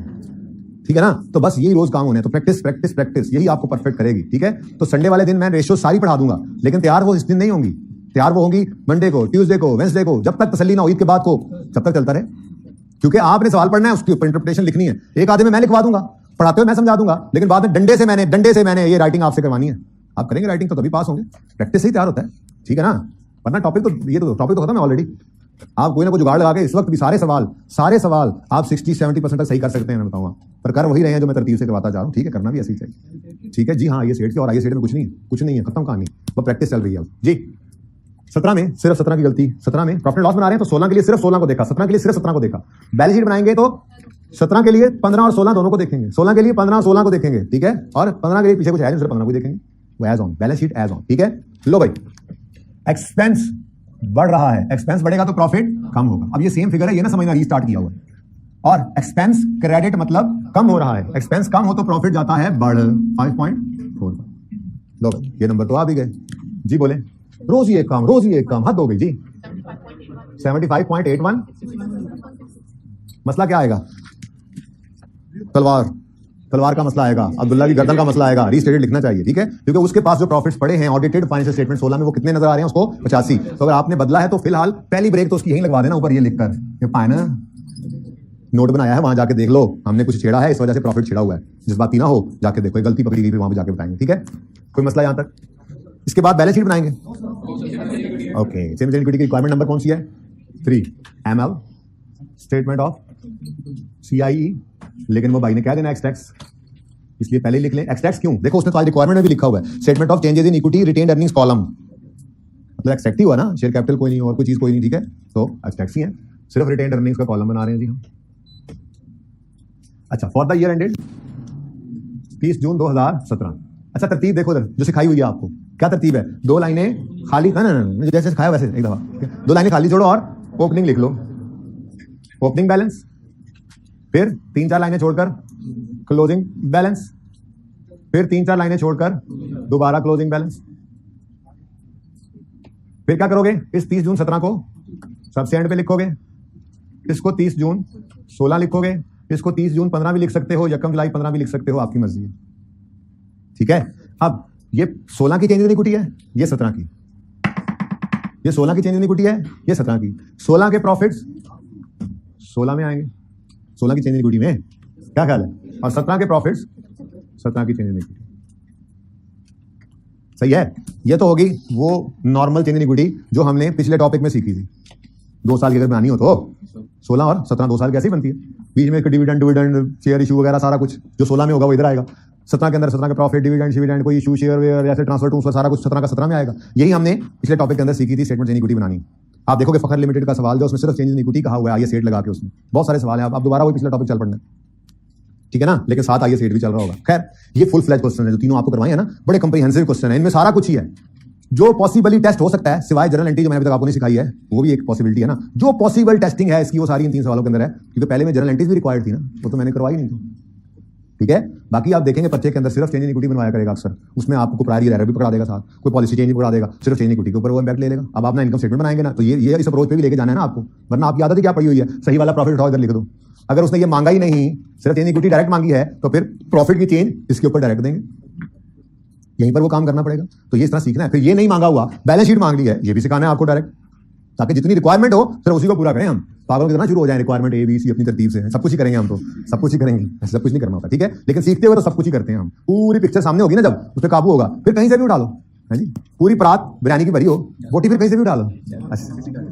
ठीक है ना, तो बस यही रोज काम होने हैं। तो प्रैक्टिस प्रैक्टिस प्रैक्टिस यही आपको परफेक्ट करेगी। ठीक है, तो संडे वाले दिन मैं रेशियो सारी पढ़ा दूंगा, लेकिन तैयार वो इस दिन नहीं होंगी। तैयार वो होंगी मंडे को, ट्यूसडे को, वेंसडे को, जब तक तसल्ली ना हो ईद के बाद को, जब तक चलता रहे। क्योंकि आपने सवाल पढ़ना है, उसकी ऊपर इंटरप्रिटेशन लिखनी है। एक आधे में मैं लिखवा दूंगा, पढ़ाते हुए मैं समझा दूंगा, लेकिन बाद में डंडे से मैंने ये राइटिंग आपसे करवानी है। आप करेंगे राइटिंग तो तभी पास होंगे, प्रैक्टिस ही तैयार होता है। ठीक है ना, वरना टॉपिक तो ये तो टॉपिक तो खत्म है ऑलरेडी। आप कोई ना कोई जुगाड़ लगा के इस वक्त भी सारे सवाल आप 60-70% तक सही कर सकते हैं, मैं बताऊंगा। पर कर वही रहे हैं जो मैं तरतीब से करवाता जा रहा हूं। ठीक है, करना भी ऐसे ही चाहिए। ठीक है जी, हाँ, ये सेट के और आइए सेट में कुछ नहीं है, खत्म कहानी। वो प्रैक्टिस चल रही है जी। 17 में सिर्फ 17 की गलती, 17 में प्रॉफिट लॉस बना रहे हैं तो 16 के लिए सिर्फ 16 को देखा, 17 के लिए सिर्फ 17 को देखा। बैलेंस शीट बनाएंगे तो 17 के लिए 15 और 16 दोनों को देखेंगे, 16 के लिए 15 और 16 को देखेंगे। ठीक है, और 15 के लिए पीछे कुछ है सिर्फ 15 को देखेंगे। वो as on, balance sheet as on. ठीक है, लो भाई, एक्सपेंस बढ़ रहा है, एक्सपेंस बढ़ेगा तो प्रॉफिट कम होगा। अब ये सेम फिगर है, ये ना समझना, रीस्टार्ट किया हुआ है। और एक्सपेंस क्रेडिट मतलब कम हो रहा है, एक्सपेंस कम हो तो प्रॉफिट जाता है बढ़ 5.4। लो ये नंबर तो आ भी गए जी। बोले रोज ही एक काम, हद हो गई जी। 75.81। मसला क्या आएगा? तलवार का मसला आएगा, अब्दुल्ला की गर्दन का मसला आएगा। रीस्टेटेड लिखना चाहिए, ठीक है, क्योंकि उसके पास जो प्रॉफिट्स पड़े हैं ऑडिटेड फाइनेंशियल स्टेटमेंट 16 में, वो कितने नजर आ रहे हैं उसको? 85। तो अगर आपने बदला है तो फिलहाल पहली ब्रेक तो उसकी यहीं लगवा देना, ऊपर ये लिखकर, ये पाए ना नोट बनाया है, वहां जाके देख लो, हमने कुछ छेड़ा है, इस वजह से प्रॉफिट छेड़ा हुआ है। जिस बात ना हो जाके देखो, गलती पकड़ी गई वहां पे जाके बताएंगे। ठीक है, कोई मसला यहां तक? इसके बाद बैलेंस शीट बनाएंगे। ओके, सेम लिक्विडिटी की रिक्वायरमेंट नंबर कौन सी है? 3 ML स्टेटमेंट ऑफ CIE, लेकिन वो भाई ने क्या देना एक्स टैक्स, इसलिए पहले लिख लें एक्स टैक्स। क्यों? देखो उसने तो आज रिक्वायरमेंट में भी लिखा हुआ है, statement of changes in equity retained earnings column, मतलब एक्स टैक्स ही हुआ ना, शेयर कैपिटल कोई नहीं और कोई चीज कोई नहीं। ठीक है, तो एक्स टैक्स ही है, सिर्फ रिटेन्ड अर्निंग्स का कॉलम बना रहे हैं जी हम। अच्छा, फॉर द ईयर एंडेड 30 जून 2017। अच्छा, तरतीब देखो इधर जो सिखाई हुई है आपको, क्या तरतीब है? 2 लाइनें खाली, ना जैसे सिखाया वैसे एक दफा 2 लाइनें खाली छोड़ो और ओपनिंग लिख लो, ओपनिंग बैलेंस, फिर 3-4 लाइनें छोड़कर क्लोजिंग बैलेंस, फिर 3-4 लाइनें छोड़कर दोबारा क्लोजिंग बैलेंस। फिर क्या करोगे? इस 30 जून 17 को सबसे एंड पे लिखोगे, इसको 30 जून 16 लिखोगे, इसको 30 जून 15 भी लिख सकते हो, यकम जुलाई 15 भी लिख सकते हो, आपकी मर्जी है। ठीक है, अब ये 16 की चेंज इन इक्विटी है, ये 17 की, ये 16 की चेंज इन इक्विटी है, ये 17 की। 16 के प्रॉफिट्स 16 में आएंगे, 16 की चेंज इन इक्विटी में, क्या ख्याल है? और 17 के प्रॉफिट्स 17 की चेंज इन इक्विटी। सही है, ये तो होगी वो नॉर्मल चेंज इन इक्विटी जो हमने पिछले टॉपिक में सीखी थी। 2 साल की अगर बनानी हो तो 16 और 17 2 साल कैसे ही बनती है, बीच में डिविडेंड शेयर इशू वगैरह सारा कुछ जो 16 में होगा वो इधर आएगा। 17 के अंदर 17 के प्रॉफिट, डिविडेंड कोई इशू, शेयर वेयर, ऐसे ट्रांसफर टू सारा कुछ 17 का 17 में आएगा। यही हमने पिछले टॉपिक के अंदर सीखी थी, स्टेटमेंट चेंज इन इक्विटी बनानी। आप देखोगे फखर लिमिटेड का सवाल जो उसमें सिर्फ चेंज इन इक्विटी कहा हुआ है, आइए सेट लगा के, उसमें बहुत सारे सवाल हैं। आप दोबारा वही पिछला टॉपिक चल पड़ना, ठीक है ना, लेकिन साथ आइए सेट भी चल रहा होगा। खैर, ये फुल फ्लैज क्वेश्चन है जो तीनों आपको करवाए हैं ना, बड़े कंप्रीहेंसिव क्वेश्चन है, इनमें सारा कुछ ही है जो पॉसिबली टेस्ट हो सकता है, सिवाय जनरल एंट्री जो मैंने अभी तक आपको नहीं सिखाई है, वो भी एक पॉसिबिलिटी है ना। जो पॉसिबल टेस्टिंग है इसकी वो सारी इन 3 सवालों के अंदर है, क्योंकि पहले में जनरल एंट्रीज भी रिक्वायर्ड थी ना, वो तो मैंने करवाई नहीं थी। ठीक है, बाकी आप देखेंगे पर्चे के अंदर सिर्फ चेंज इन इक्विटी बनवाया करेगा अक्सर, उसमें आपको प्रायर एरर भी पकड़ा देगा, साथ कोई पॉलिसी चेंज भी पकड़ा देगा, सिर्फ चेंज इन इक्विटी के ऊपर वो इंपैक्ट ले लेगा। अब आप इनकम स्टेटमेंट बनाएंगे ना, तो ये इस अप्रोच पे भी लेके जाना है ना आपको, वरना आपकी आदत ही क्या पड़ी हुई है, सही वाला प्रॉफिट उठाओ इधर लिख दो। अगर उसने ये मांगा ही नहीं, सिर्फ चेंज इन इक्विटी डायरेक्ट मांगी है, तो फिर प्रॉफिट की चेंज इसके ऊपर डायरेक्ट देंगे, यहीं पर वो काम करना पड़ेगा। तो ये इस तरह सीखना है। फिर ये नहीं मांगा हुआ, बैलेंस शीट मांग ली है, ये भी सिखाना है आपको डायरेक्ट, ताकि जितनी रिक्वायरमेंट हो सिर्फ उसी को पूरा करें। हम पागलों की तरह शुरू हो जाए, रिक्वायरमेंट A B C अपनी तरतीब से, सब कुछ ही करेंगे हम, तो सब कुछ ही करेंगे, ऐसे सब कुछ नहीं करना होता। ठीक है, लेकिन सीखते हुए तो सब कुछ ही करते हैं हम। पूरी पिक्चर सामने होगी ना जब, उस पर काबू होगा, फिर कहीं से भी उठा लो, है जी, पूरी परात बिरयानी की भरी हो, बोटी फिर कहीं से भी उठा लो।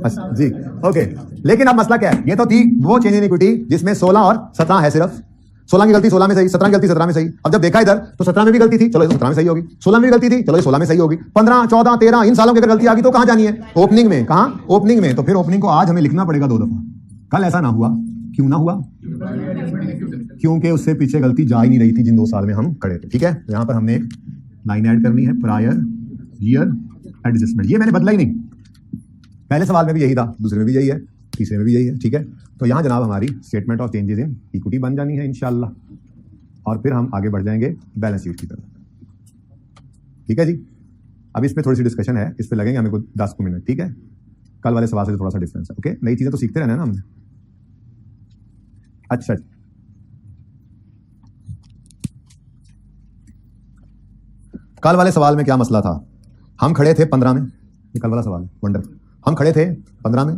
अच्छा जी, ओके। लेकिन अब मसला क्या है, ये तो थी वो चेंज इन इक्विटी जिसमें 16 और 17 है, सिर्फ 16 की गलती 16 में सही, 17 की गलती 17 में सही। अब जब देखा इधर तो 17 में भी गलती थी, चलो ये 17 में सही होगी, 16 में भी गलती थी, चलो ये 16 में सही होगी, 15, 14, 13 इन सालों की अगर गलती आ गई तो कहां जानी है? ओपनिंग में। कहां? ओपनिंग में। तो फिर ओपनिंग को आज हमें लिखना पड़ेगा 2 दफा। कल ऐसा ना हुआ, क्यों ना हुआ? क्योंकि उससे पीछे गलती जा ही नहीं रही थी जिन 2 साल में हम खड़े थे। ठीक है, यहां पर हमने एक लाइन ऐड करनी है, प्रायर ईयर एडजस्टमेंट। ये मैंने बदला ही नहीं, पहले सवाल में भी यही था, दूसरे में भी यही है, तीसरे में भी यही है। ठीक है, तो यहां जनाब हमारी statement of changes in equity बन जानी है इंशाल्लाह, और फिर हम आगे बढ़ जाएंगे बैलेंस शीट की तरफ। ठीक है जी, अब इस पे थोड़ी सी डिस्कशन है, इस पे लगेंगे हमें कुछ 10 मिनट। ठीक है, कल वाले सवाल से थोड़ा सा डिफरेंस है। ओके, नई चीजें तो सीखते रहना है ना हमने। अच्छा, कल वाले सवाल में क्या मसला था? हम खड़े थे 15 में, ये कल वाला सवाल है, वंडरफुल। हम खड़े थे 15 में,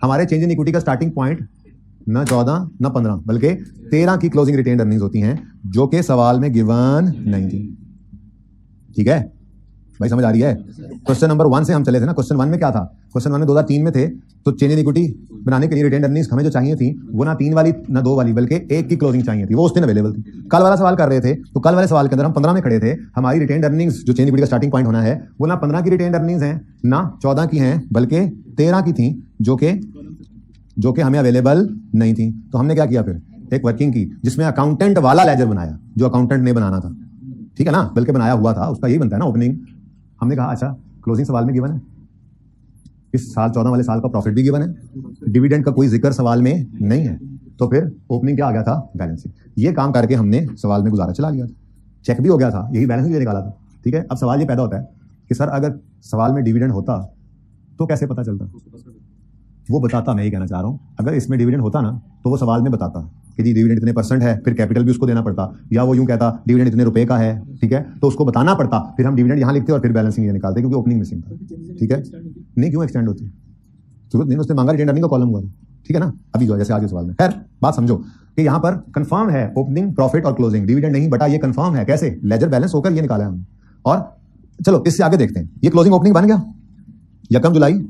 हमारे चेंज इन इक्विटी का स्टार्टिंग पॉइंट न 14 न 15 बल्कि 13 की क्लोजिंग रिटेन्ड अर्निंग्स होती हैं, जो कि सवाल में गिवन नहीं थी। ठीक है भाई, समझ आ रही है? क्वेश्चन नंबर 1 से हम चले थे ना। क्वेश्चन 1 में क्या था? क्वेश्चन 1 में 2003 में थे, तो चेंज इन इक्विटी बनाने के लिए रिटेन्ड अर्निंग्स हमें जो चाहिए थी वो ना 3 वाली ना 2 वाली बल्कि 1 की क्लोजिंग चाहिए थी, वो उस दिन अवेलेबल थी। कल वाला सवाल कर रहे थे, तो कल वाले सवाल के अंदर हम 15 में खड़े थे, हमारी रिटेन्ड अर्निंग्स जो चेंज इक्विटी का स्टार्टिंग पॉइंट होना है वो ना 15 की रिटेन्ड अर्निंग्स हैं ना 14 की हैं बल्कि 13 की थी, जो कि हमें अवेलेबल नहीं थी। तो हमने क्या किया, फिर एक वर्किंग की जिसमें अकाउंटेंट वाला लेजर बनाया, जो अकाउंटेंट ने बनाना था। ठीक है ना, बल्कि बनाया हुआ था, उसका यही बनता है ना ओपनिंग। हमने कहा अच्छा क्लोजिंग सवाल में गिवन है, इस साल 14 वाले साल का प्रॉफिट भी गिवन है, डिविडेंड का कोई जिक्र सवाल में नहीं है, तो फिर ओपनिंग क्या आ गया था? Balance sheet. ये काम करके हमने सवाल में गुजारा चला लिया था, चेक भी हो गया था, यही बैलेंस शीट निकाला था। ठीक है, अब सवाल ये पैदा होता है कि सर अगर सवाल में डिविडेंड होता तो कैसे पता चलता? वो बताता, मैं ही कहना चाह रहा हूं, अगर इसमें डिविडेंड होता ना तो वो सवाल में बताता कि जी डिविडेंड इतने % है, फिर कैपिटल भी उसको देना पड़ता, या वो यूं कहता डिविडेंड इतने रुपए का है। ठीक है, तो उसको बताना पड़ता, फिर हम डिविडेंड यहां लिखते और फिर बैलेंसिंग ये निकालते, क्योंकि ओपनिंग मिसिंग था। ठीक है, नहीं क्यों एक्सटेंड होती? जरूरत नहीं, उसने मांगा रिटेन्ड अर्निंग का कॉलम हुआ था। ठीक है ना, अभी जो जैसे आज के सवाल में। खैर बात समझो कि यहां पर कंफर्म है ओपनिंग, प्रॉफिट और क्लोजिंग, डिविडेंड नहीं बटा, ये कंफर्म है। कैसे? लेजर बैलेंस होकर ये निकाला हमने। और चलो इससे आगे देखते हैं, ये क्लोजिंग ओपनिंग बन गया 1 जुलाई।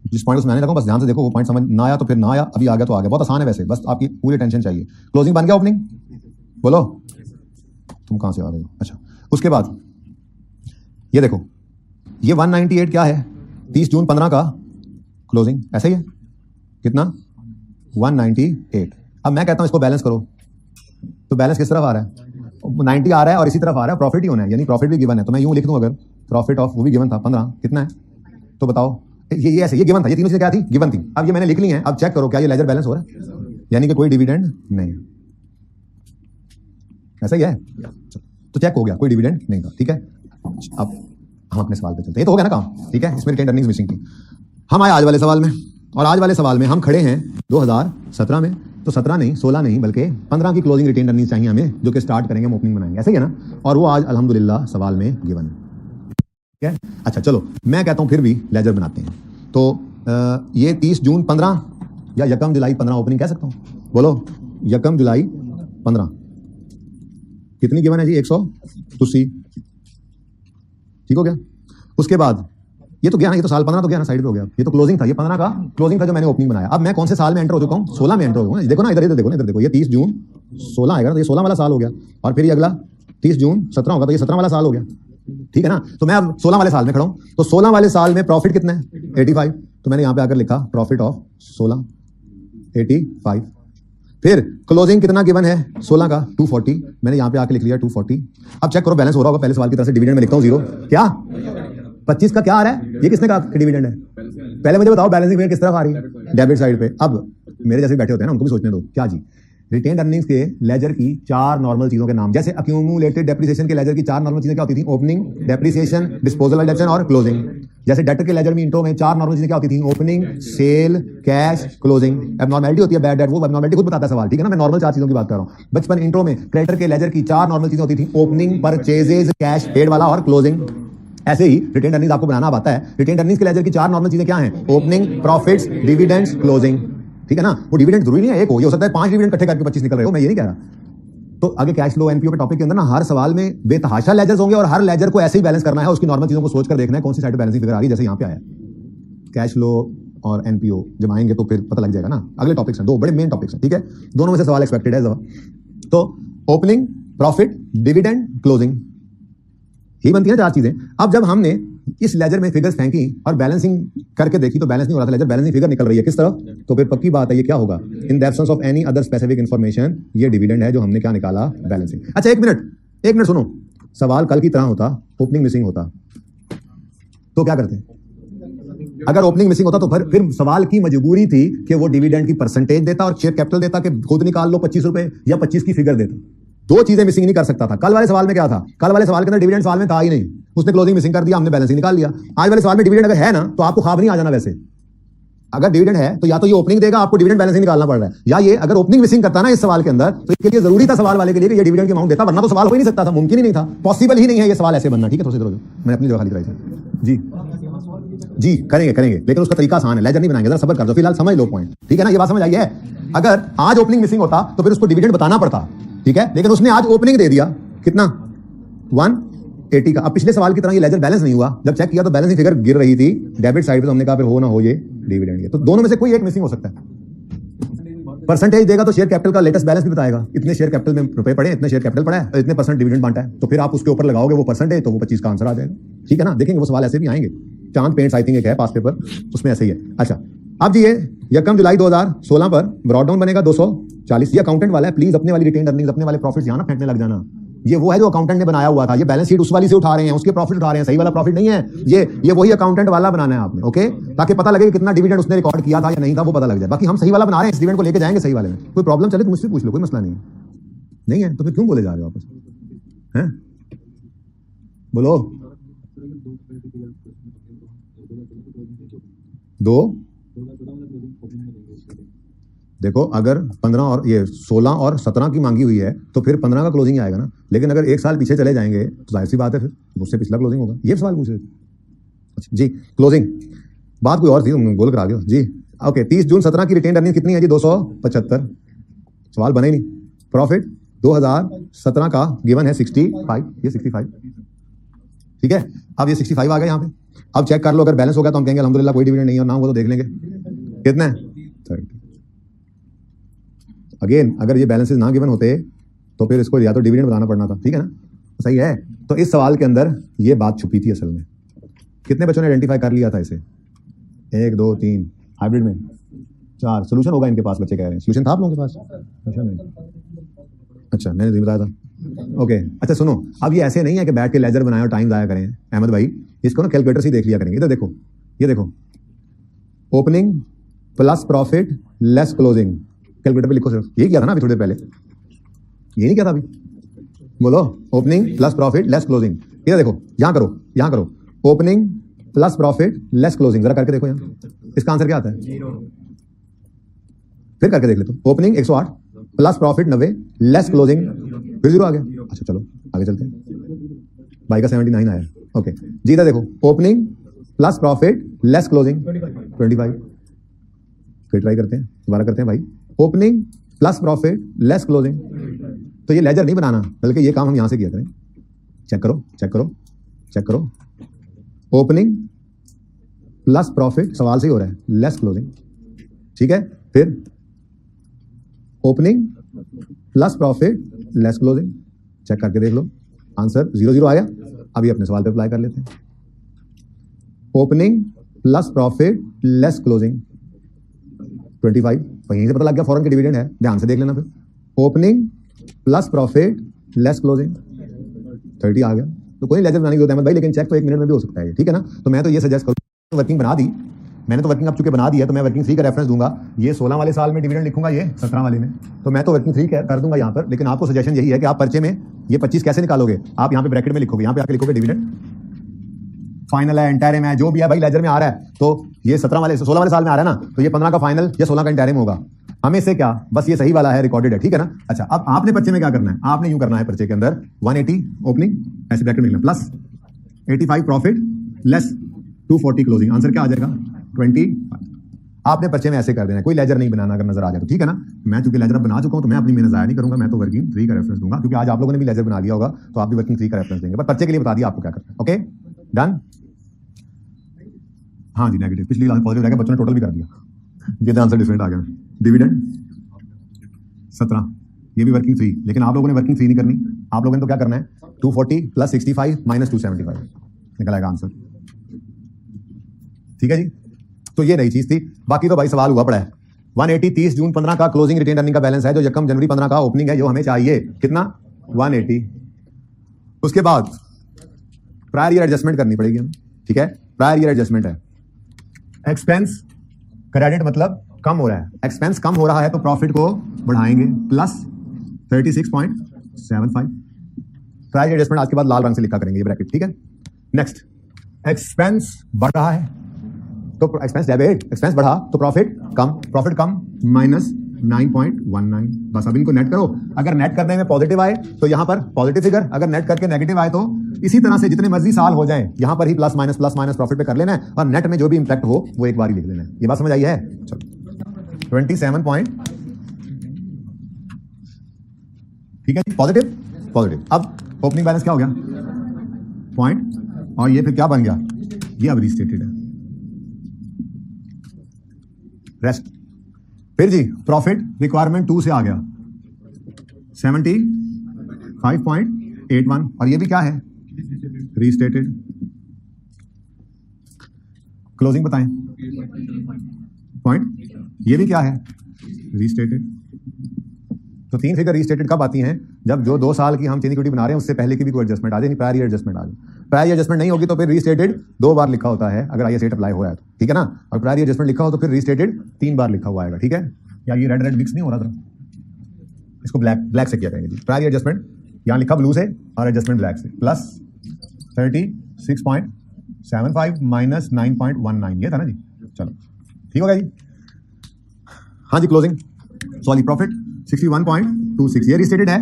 जिस पॉइंट मैंने रखा बस ध्यान से देखो, वो पॉइंट समझ ना आया तो फिर ना आया, अभी आ गया तो आ गया, बहुत आसान है वैसे, बस आपकी पूरी टेंशन चाहिए। क्लोजिंग बन गया, ओपनिंग बोलो, तुम कहां से आ रहे हो? अच्छा, उसके बाद ये देखो, ये 198 क्या है? 30 जून 15 का क्लोजिंग, ऐसा ही है। कितना? 198। अब मैं कहता हूं इसको बैलेंस करो, तो बैलेंस किस तरफ आ रहा है? 90 आ रहा है और इसी तरफ आ रहा है, प्रॉफिट ही होना है, यानी प्रॉफिट भी गिवन है। तो मैं यूं लिख दूं, अगर प्रॉफिट ऑफ वो भी गिवन था 15, कितना है तो बताओ? ये ऐसे, ये गिवन था, ये तीनों चीजें क्या थी? गिवन थी। अब ये मैंने लिख ली है, अब चेक करो क्या ये लेजर बैलेंस हो रहा है, यानी कि कोई डिविडेंड नहीं है। ऐसा ही है, तो चेक हो गया, कोई डिविडेंड नहीं था। ठीक है, अब हम अपने सवाल पे चलते हैं, ये तो हो गया ना काम। ठीक है, इसमें रिटेन्ड अर्निंग्स मिसिंग थी। हम आए आज वाले सवाल में, और आज वाले सवाल में हम खड़े हैं 2017 में, तो 17 नहीं 16 नहीं बल्कि 15 की क्लोजिंग रिटेन्ड अर्निंग्स चाहिए हमें, जो कि स्टार्ट करेंगे, हम ओपनिंग बनाएंगे। ऐसे ही है ना, और वो आज अल्हम्दुलिल्लाह सवाल में गिवन है। ठीक है, अच्छा चलो मैं कहता हूं फिर भी लेजर बनाते हैं। तो ये 30 जून 15 या 1 जुलाई 15 ओपनिंग कह सकता हूं, बोलो 1 जुलाई 15 कितनी गिवन है जी? 180। ठीक हो गया। उसके बाद ये तो गया ना, ये तो साल 15 तो गया ना, साइड पे हो गया। ये तो क्लोजिंग था, ये 15 का क्लोजिंग था जो मैंने ओपनिंग बनाया। अब मैं कौन से साल में एंटर हो चुका हूं? 16 में एंटर हो गया। देखो ना, इधर देखो ना, इधर देखो, ये 30 जून 16 आएगा, तो ये 16 वाला साल हो गया, और फिर ये अगला 30 जून 17 होगा, तो ये 17 वाला साल हो गया। ठीक है ना, तो मैं अब 16 वाले साल में खड़ा हूं, तो 16 वाले साल में प्रॉफिट कितना है? 85। तो मैंने यहां पे आकर लिखा प्रॉफिट ऑफ 16 85। फिर क्लोजिंग कितना गिवन है? 16 का 240, मैंने यहां पे आकर लिख लिया 240। अब चेक करो बैलेंस हो रहा होगा, पहले सवाल की तरह से डिविडेंड में लिखता हूं 0। क्या 25 का क्या आ रहा है? ये किसने कहा कि डिविडेंड है? पहले मुझे बताओ बैलेंसिंग फिगर किस तरफ आ रही है? डेबिट साइड पे। अब मेरे जैसे बैठे होते हैं ना, उनको भी सोचने दो। क्या जी? रिटेन्ड अर्निंग्स के लेजर की 4 नॉर्मल चीजों के नाम, जैसे अक्यूमुलेटेड डेप्रिसिएशन के लेजर की 4 नॉर्मल चीजें क्या होती थी? ओपनिंग, डेप्रिसिएशन, डिस्पोजल डिडक्शन और क्लोजिंग। जैसे डेटर के लेजर में इंट्रो में 4 नॉर्मल चीजें क्या होती थी? Opening, sale, cash, closing. Abnormality होती है बैड डेट, वो एबनॉर्मलिटी खुद बताता है सवाल। ठीक है ना, मैं नॉर्मल 4 चीजों की बात कर रहा हूं। बचपन इंट्रो में क्रेडिटर के लेजर की 4 नॉर्मल चीजें होती थी, ओपनिंग, परचेजेज, कैश पेड वाला और क्लोजिंग। ऐसे ही रिटेन्ड अर्निंग्स आपको बनाना आता है। रिटेन्ड अर्निंग्स के लेजर की 4 नॉर्मल चीजें क्या हैं? Opening, profits, dividends, closing. ठीक है ना, वो डिविडेंड जरूरी नहीं है एक हो, ये हो सकता है 5 डिविडेंड इकट्ठे करके 25 निकल रहे हो, मैं ये नहीं कह रहा। तो आगे कैश फ्लो एनपीओ के टॉपिक के अंदर ना हर सवाल में बेतहाशा लेजर्स होंगे और हर लेजर को ऐसे ही बैलेंस करना है, उसकी नॉर्मल चीजों को सोच कर देखना है कौन सी साइड पे बैलेंसिंग फिगर आ रही है, जैसे यहाँ पे आया कैश फ्लो और एनपीओ जब आएंगे तो फिर पता लग जाएगा ना। अगले टॉपिक्स हैं, दो बड़े मेन टॉपिक्स हैं, ठीक है, दोनों में से सवाल एक्सपेक्टेड है। तो ओपनिंग, प्रॉफिट, डिविडेंड, क्लोजिंग, ही बनती है चार चीजें। अब जब हमने इस लेजर में फिगर्स फेंकी और बैलेंसिंग करके देखी तो बैलेंस नहीं हो रहा था लेजर, बैलेंसिंग फिगर निकल रही है किस तरफ, तो फिर पक्की बात है ये क्या होगा, in the absence of any other specific information, ये डिविडेंड है जो हमने क्या निकाला, बैलेंसिंग। अच्छा एक मिनट सुनो, सवाल कल की तरह होता, ओपनिंग मिसिंग होता तो क्या करते? अगर ओपनिंग मिसिंग होता तो फिर सवाल की मजबूरी थी कि वो डिविडेंड की परसेंटेज देता और शेयर कैपिटल देता कि खुद निकाल लो 25 रुपए या 25 की फिगर देता। दो चीजें मिसिंग नहीं कर सकता था। कल वाले सवाल में क्या था, कल वाले सवाल के अंदर डिविडेंड सवाल में था ही नहीं, उसने क्लोजिंग मिसिंग कर दिया, हमने बैलेंसिंग निकाल लिया। आज वाले सवाल में डिविडेंड अगर है ना तो आपको ख्वाब नहीं आ जाना। वैसे अगर डिविडेंड है तो या तो ये ओपनिंग देगा, आपको डिविडेंड बैलेंसिंग निकालना पड़ रहा है, या ये अगर ओपनिंग मिसिंग करता ना इस सवाल के अंदर तो इसके लिए जरूरी था सवाल वाले के लिए कि ये डिविडेंड की अमाउंट देता, वरना तो सवाल हो ही नहीं सकता था, मुमकिन ही नहीं था, पॉसिबल ही नहीं है ये सवाल ऐसे बनना। ठीक है, थोड़ी देर मैंने अपनी जगह खाली कराई थी जी करेंगे लेकिन उसका तरीका आसान है, लेजर नहीं बनाएंगे, जरा सब्र कर दो, फिलहाल समझ लो पॉइंट, ठीक है ना, ये बात समझ आई है। अगर आज ओपनिंग मिसिंग होता तो फिर उसको डिविडेंड बताना पड़ता, ठीक है, लेकिन उसने आज ओपनिंग दे दिया कितना, 180 का। अब पिछले सवाल की तरह ये लेजर बैलेंस नहीं हुआ, जब चेक किया तो बैलेंसिंग फिगर गिर रही थी डेबिट साइड पे, तो हमने कहा फिर हो ना हो ये डिविडेंड, तो दोनों में से कोई एक मिसिंग हो सकता है। परसेंटेज देगा तो शेयर कैपिटल का लेटेस्ट बैलेंस भी बताएगा, इतने शेयर कैपिटल में रुपए पड़े, इतने शेयर कैपिटल पड़ा है, इतने परसेंट डिविडेंड बांटा है, तो फिर आप उसके ऊपर लगाओगे वो परसेंटेज तो वो 25 का आंसर आ जाएगा। ठीक है ना, देखेंगे वो सवाल ऐसे भी आएंगे। चांद पेंट्स आई थिंक एक है पास पेपर, उसमें ऐसे ही है। अच्छा अब जी ये यकम जुलाई 2016 पर ब्रॉड डाउन बनेगा 240, ये अकाउंटेंट वाला है, प्लीज अपने वाली रिटेन अर्निंग्स, अपने वाले प्रॉफिट्स यहाँ ना फेंकने लग जाना। ये वो है जो अकाउंटेंट ने बनाया हुआ था, ये बैलेंस शीट उस वाली से उठा रहे हैं, उसके प्रॉफिट उठा रहे हैं, सही वाला प्रॉफिट नहीं है ये वही अकाउंटेंट वाला बनाना है आपने, ओके, ताकि पता लगे कितना डिविडेंड उसने रिकॉर्ड किया था या नहीं था, वो पता लग जाए। बाकी हम सही वाला बना रहे हैं, इस डिविडेंड को लेके जाएंगे सही वाले में, कोई प्रॉब्लम चले तो मुझसे पूछ लो, कोई मसला नहीं है तो फिर क्यों बोले जा रहे हो आपस हैं, बोलो दो। देखो अगर 15 और ये 16 और 17 की मांगी हुई है तो फिर 15 का क्लोजिंग आएगा ना, लेकिन अगर एक साल पीछे चले जाएंगे तो जाहिर सी बात है फिर उससे पिछला क्लोजिंग होगा। ये सवाल पूछ रहे थे। अच्छा जी क्लोजिंग, बात कोई और थी, तुम गोल करा गए जी। ओके 30 जून 17 की रिटेन अर्निंग कितनी है जी, 275। सवाल बने ही नहीं। प्रॉफिट 2017 का गिवन है 65, ये 65, ठीक है। अब ये 65 आ गया यहाँ पे, अब चेक कर लो, अगर बैलेंस हो गया तो हम कहेंगे अल्हम्दुलिल्लाह कोई डिविडेंड नहीं है, और ना वो तो देख लेंगे कितना है 30। अगेन अगर ये बैलेंसेस ना गिवन होते तो फिर इसको या तो डिविडेंड बताना पड़ना था, ठीक है ना, सही है। तो इस सवाल के अंदर ये बात छुपी थी असल में। कितने बच्चों ने आइडेंटिफाई कर लिया था इसे, 1 2 3, हाइब्रिड में 4। सोल्यूशन होगा इनके पास, बच्चे कह रहे हैं सोल्यूशन था आप लोगों के पास, अच्छा मैंने नहीं बताया था, ओके। अच्छा सुनो, अब ये ऐसे नहीं है कि बैठ के लेजर बनाए और टाइम ज़ाया करें अहमद भाई, इसको ना कैलकुलेटर से देख लिया करेंगे। इधर देखो, ये देखो, opening plus profit less closing, calculator पे लिखो सिर्फ, ये किया था ना अभी थोड़ी देर पहले, ये नहीं किया था अभी, बोलो opening plus profit less closing. इधर देखो, यहाँ करो opening plus profit less closing, जरा करके देखो यहाँ, इसका आंसर क्या आता है, फिर करके देख ले तो, opening 108 plus profit 90 less closing, फिर 0 आ गया। अच्छा चलो आगे चलते हैं, भाई का 79 आया, ओके जी। इधर देखो, opening plus profit less closing 25, फिर ट्राई करते हैं, दोबारा करते हैं भाई, opening plus profit less closing. तो ये लेजर नहीं बनाना, बल्कि ये काम हम यहां से किया करें। चेक करो, ओपनिंग प्लस प्रॉफिट, सवाल से ही हो रहा है, लेस क्लोजिंग, ठीक है। फिर opening plus profit less closing, check करके देख लो, आंसर 0 आ गया। अभी अपने सवाल पे अप्लाई कर लेते हैं, opening plus profit less closing 25, यहीं से पता लग गया फॉरेन के डिविडेंड है, ध्यान से देख लेना। फिर opening plus profit less closing 30 आ गया। तो कोई लेजर बनाने की जरूरत है भाई, लेकिन चेक तो 1 मिनट में भी हो सकता है, ठीक है ना। तो मैं तो ये सजेस्ट करूँ, वर्किंग बना दी मैंने, तो वर्किंग अब चूंकि बना दी है तो मैं वर्किंग 3 का रेफरेंस दूंगा। ये 16 वाले साल में डिविडेंड लिखूंगा, ये 17 वाले में, तो मैं तो वर्किंग 3 कर दूंगा यहाँ पर। लेकिन आपको सजेशन यही है कि आप पर्चे में ये 25 कैसे निकालोगे, आप यहाँ पे ब्रैकेट में लिखोगे, यहाँ पे आके लिखोगे डिविडेंड फाइनल है, इंटरिम है, जो भी है भाई लेजर में आ रहा है। तो ये 16 वाले साल में आ रहा है ना, तो ये 15 का फाइनल या 16 का इंटरिम होगा। हमें से क्या, बस ये सही वाला है, रिकॉर्डेड है, ठीक है ना। अच्छा अब आपने पर्चे में क्या करना है, आपने यूं करना है पर्चे के अंदर 180 ओपनिंग ऐसे ब्रैकेट में लिखना, plus 85 profit less 240 closing, answer क्या आ जाएगा 25। आपने पर्चे में ऐसे कर देना है, कोई लेजर नहीं बनाना अगर नजर आ जाए तो, ठीक है ना। मैं चूंकि लेजर अब बना चुका हूं तो मैं अपनी मेहनत जाया नहीं करूंगा, मैं तो वर्किंग 3 का रेफरेंस दूंगा, क्योंकि आज आप लोगों ने भी लेजर बना लिया होगा तो आप भी वर्किंग 3 का रेफरेंस देंगे, बट पर्चे के लिए बता दिया आपको क्या करना है। Okay done. हाँ जी नेगेटिव, पिछली क्लास में पॉजिटिव रहेगा, बच्चों ने टोटल भी कर दिया, ये आंसर डिफरेंट आ गया। डिविडेंड 17, ये भी वर्किंग 3, लेकिन आप लोगों ने वर्किंग 3 नहीं करनी, आप लोगों ने तो क्या करना है 240 + 65 - 275 निकल आएगा आंसर, ठीक है जी। तो ये नई चीज थी, बाकी तो भाई सवाल हुआ पड़ा है। 180 30 जून 15 का क्लोजिंग रिटेन अर्निंग का बैलेंस है, जो यकम जनवरी 15 का ओपनिंग है, जो हमें चाहिए कितना 180। उसके बाद प्रायर ईयर एडजस्टमेंट करनी पड़ेगी हमें, ठीक है। प्रायर ईयर एडजस्टमेंट है, एक्सपेंस क्रेडिट मतलब कम हो रहा है, एक्सपेंस कम हो रहा है तो प्रॉफिट को बढ़ाएंगे प्लस 36.75। प्रायर एडजस्टमेंट आज के बाद लाल रंग से लिखा करेंगे ये ब्रैकेट, ठीक है। नेक्स्ट, एक्सपेंस बढ़ रहा है तो एक्सपेंस डेबिट, एक्सपेंस बढ़ा तो प्रॉफिट कम -9.19। बस अब इनको नेट करो, अगर नेट करने में पॉजिटिव आए तो यहां पर पॉजिटिव फिगर, अगर नेट करके नेगेटिव आए तो इसी तरह से जितने मर्जी साल हो जाए यहां पर ही प्लस माइनस प्रॉफिट पे कर लेना है, और नेट में जो भी इंपैक्ट हो वो एक बार ही लिख लेना है। ये बात समझ आई है? चलो 27 पॉइंट, ठीक है, पॉजिटिव। अब ओपनिंग बैलेंस क्या हो गया पॉइंट, और ये फिर क्या बन गया, ये अब रिस्टेटेड है रेस्ट। फिर जी प्रॉफिट रिक्वायरमेंट 2 से आ गया 75.81, और ये भी क्या है रीस्टेटेड। क्लोजिंग बताएं पॉइंट, ये भी क्या है रीस्टेटेड। तो 3 फिगर रीस्टेटेड कब आती हैं, जब जो 2 साल की हम चेन इक्विटी बना रहे हैं उससे पहले की भी कोई एडजस्टमेंट आ जाए, प्रायर ईयर एडजस्टमेंट आ जाए। प्रायर ईयर एडजस्टमेंट नहीं होगी तो फिर रीस्टेटेड 2 बार लिखा होता है अगर आईएस 8 अप्लाई हो रहा है तो, ठीक है ना। और प्रायर ईयर एडजस्टमेंट लिखा हो तो फिर रीस्टेटेड 3 बार लिखा हुआ आएगा, ठीक है। या ये रेड मिक्स नहीं हो रहा था, इसको ब्लैक से किया करेंगे जी। प्रायर ईयर एडजस्टमेंट यहाँ लिखा ब्लू से और एडजस्टमेंट ब्लैक से, प्लस 36.75 - 9.19, ये था ना जी। चलो ठीक होगा जी। हाँ जी क्लोजिंग, सॉरी प्रॉफिट 61.26, ये रीस्टेटेड है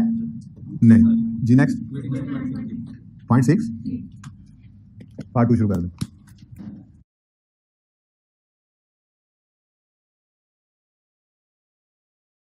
नहीं जी। नेक्स्ट 0.6 पार्ट 2 शुरू कर दो।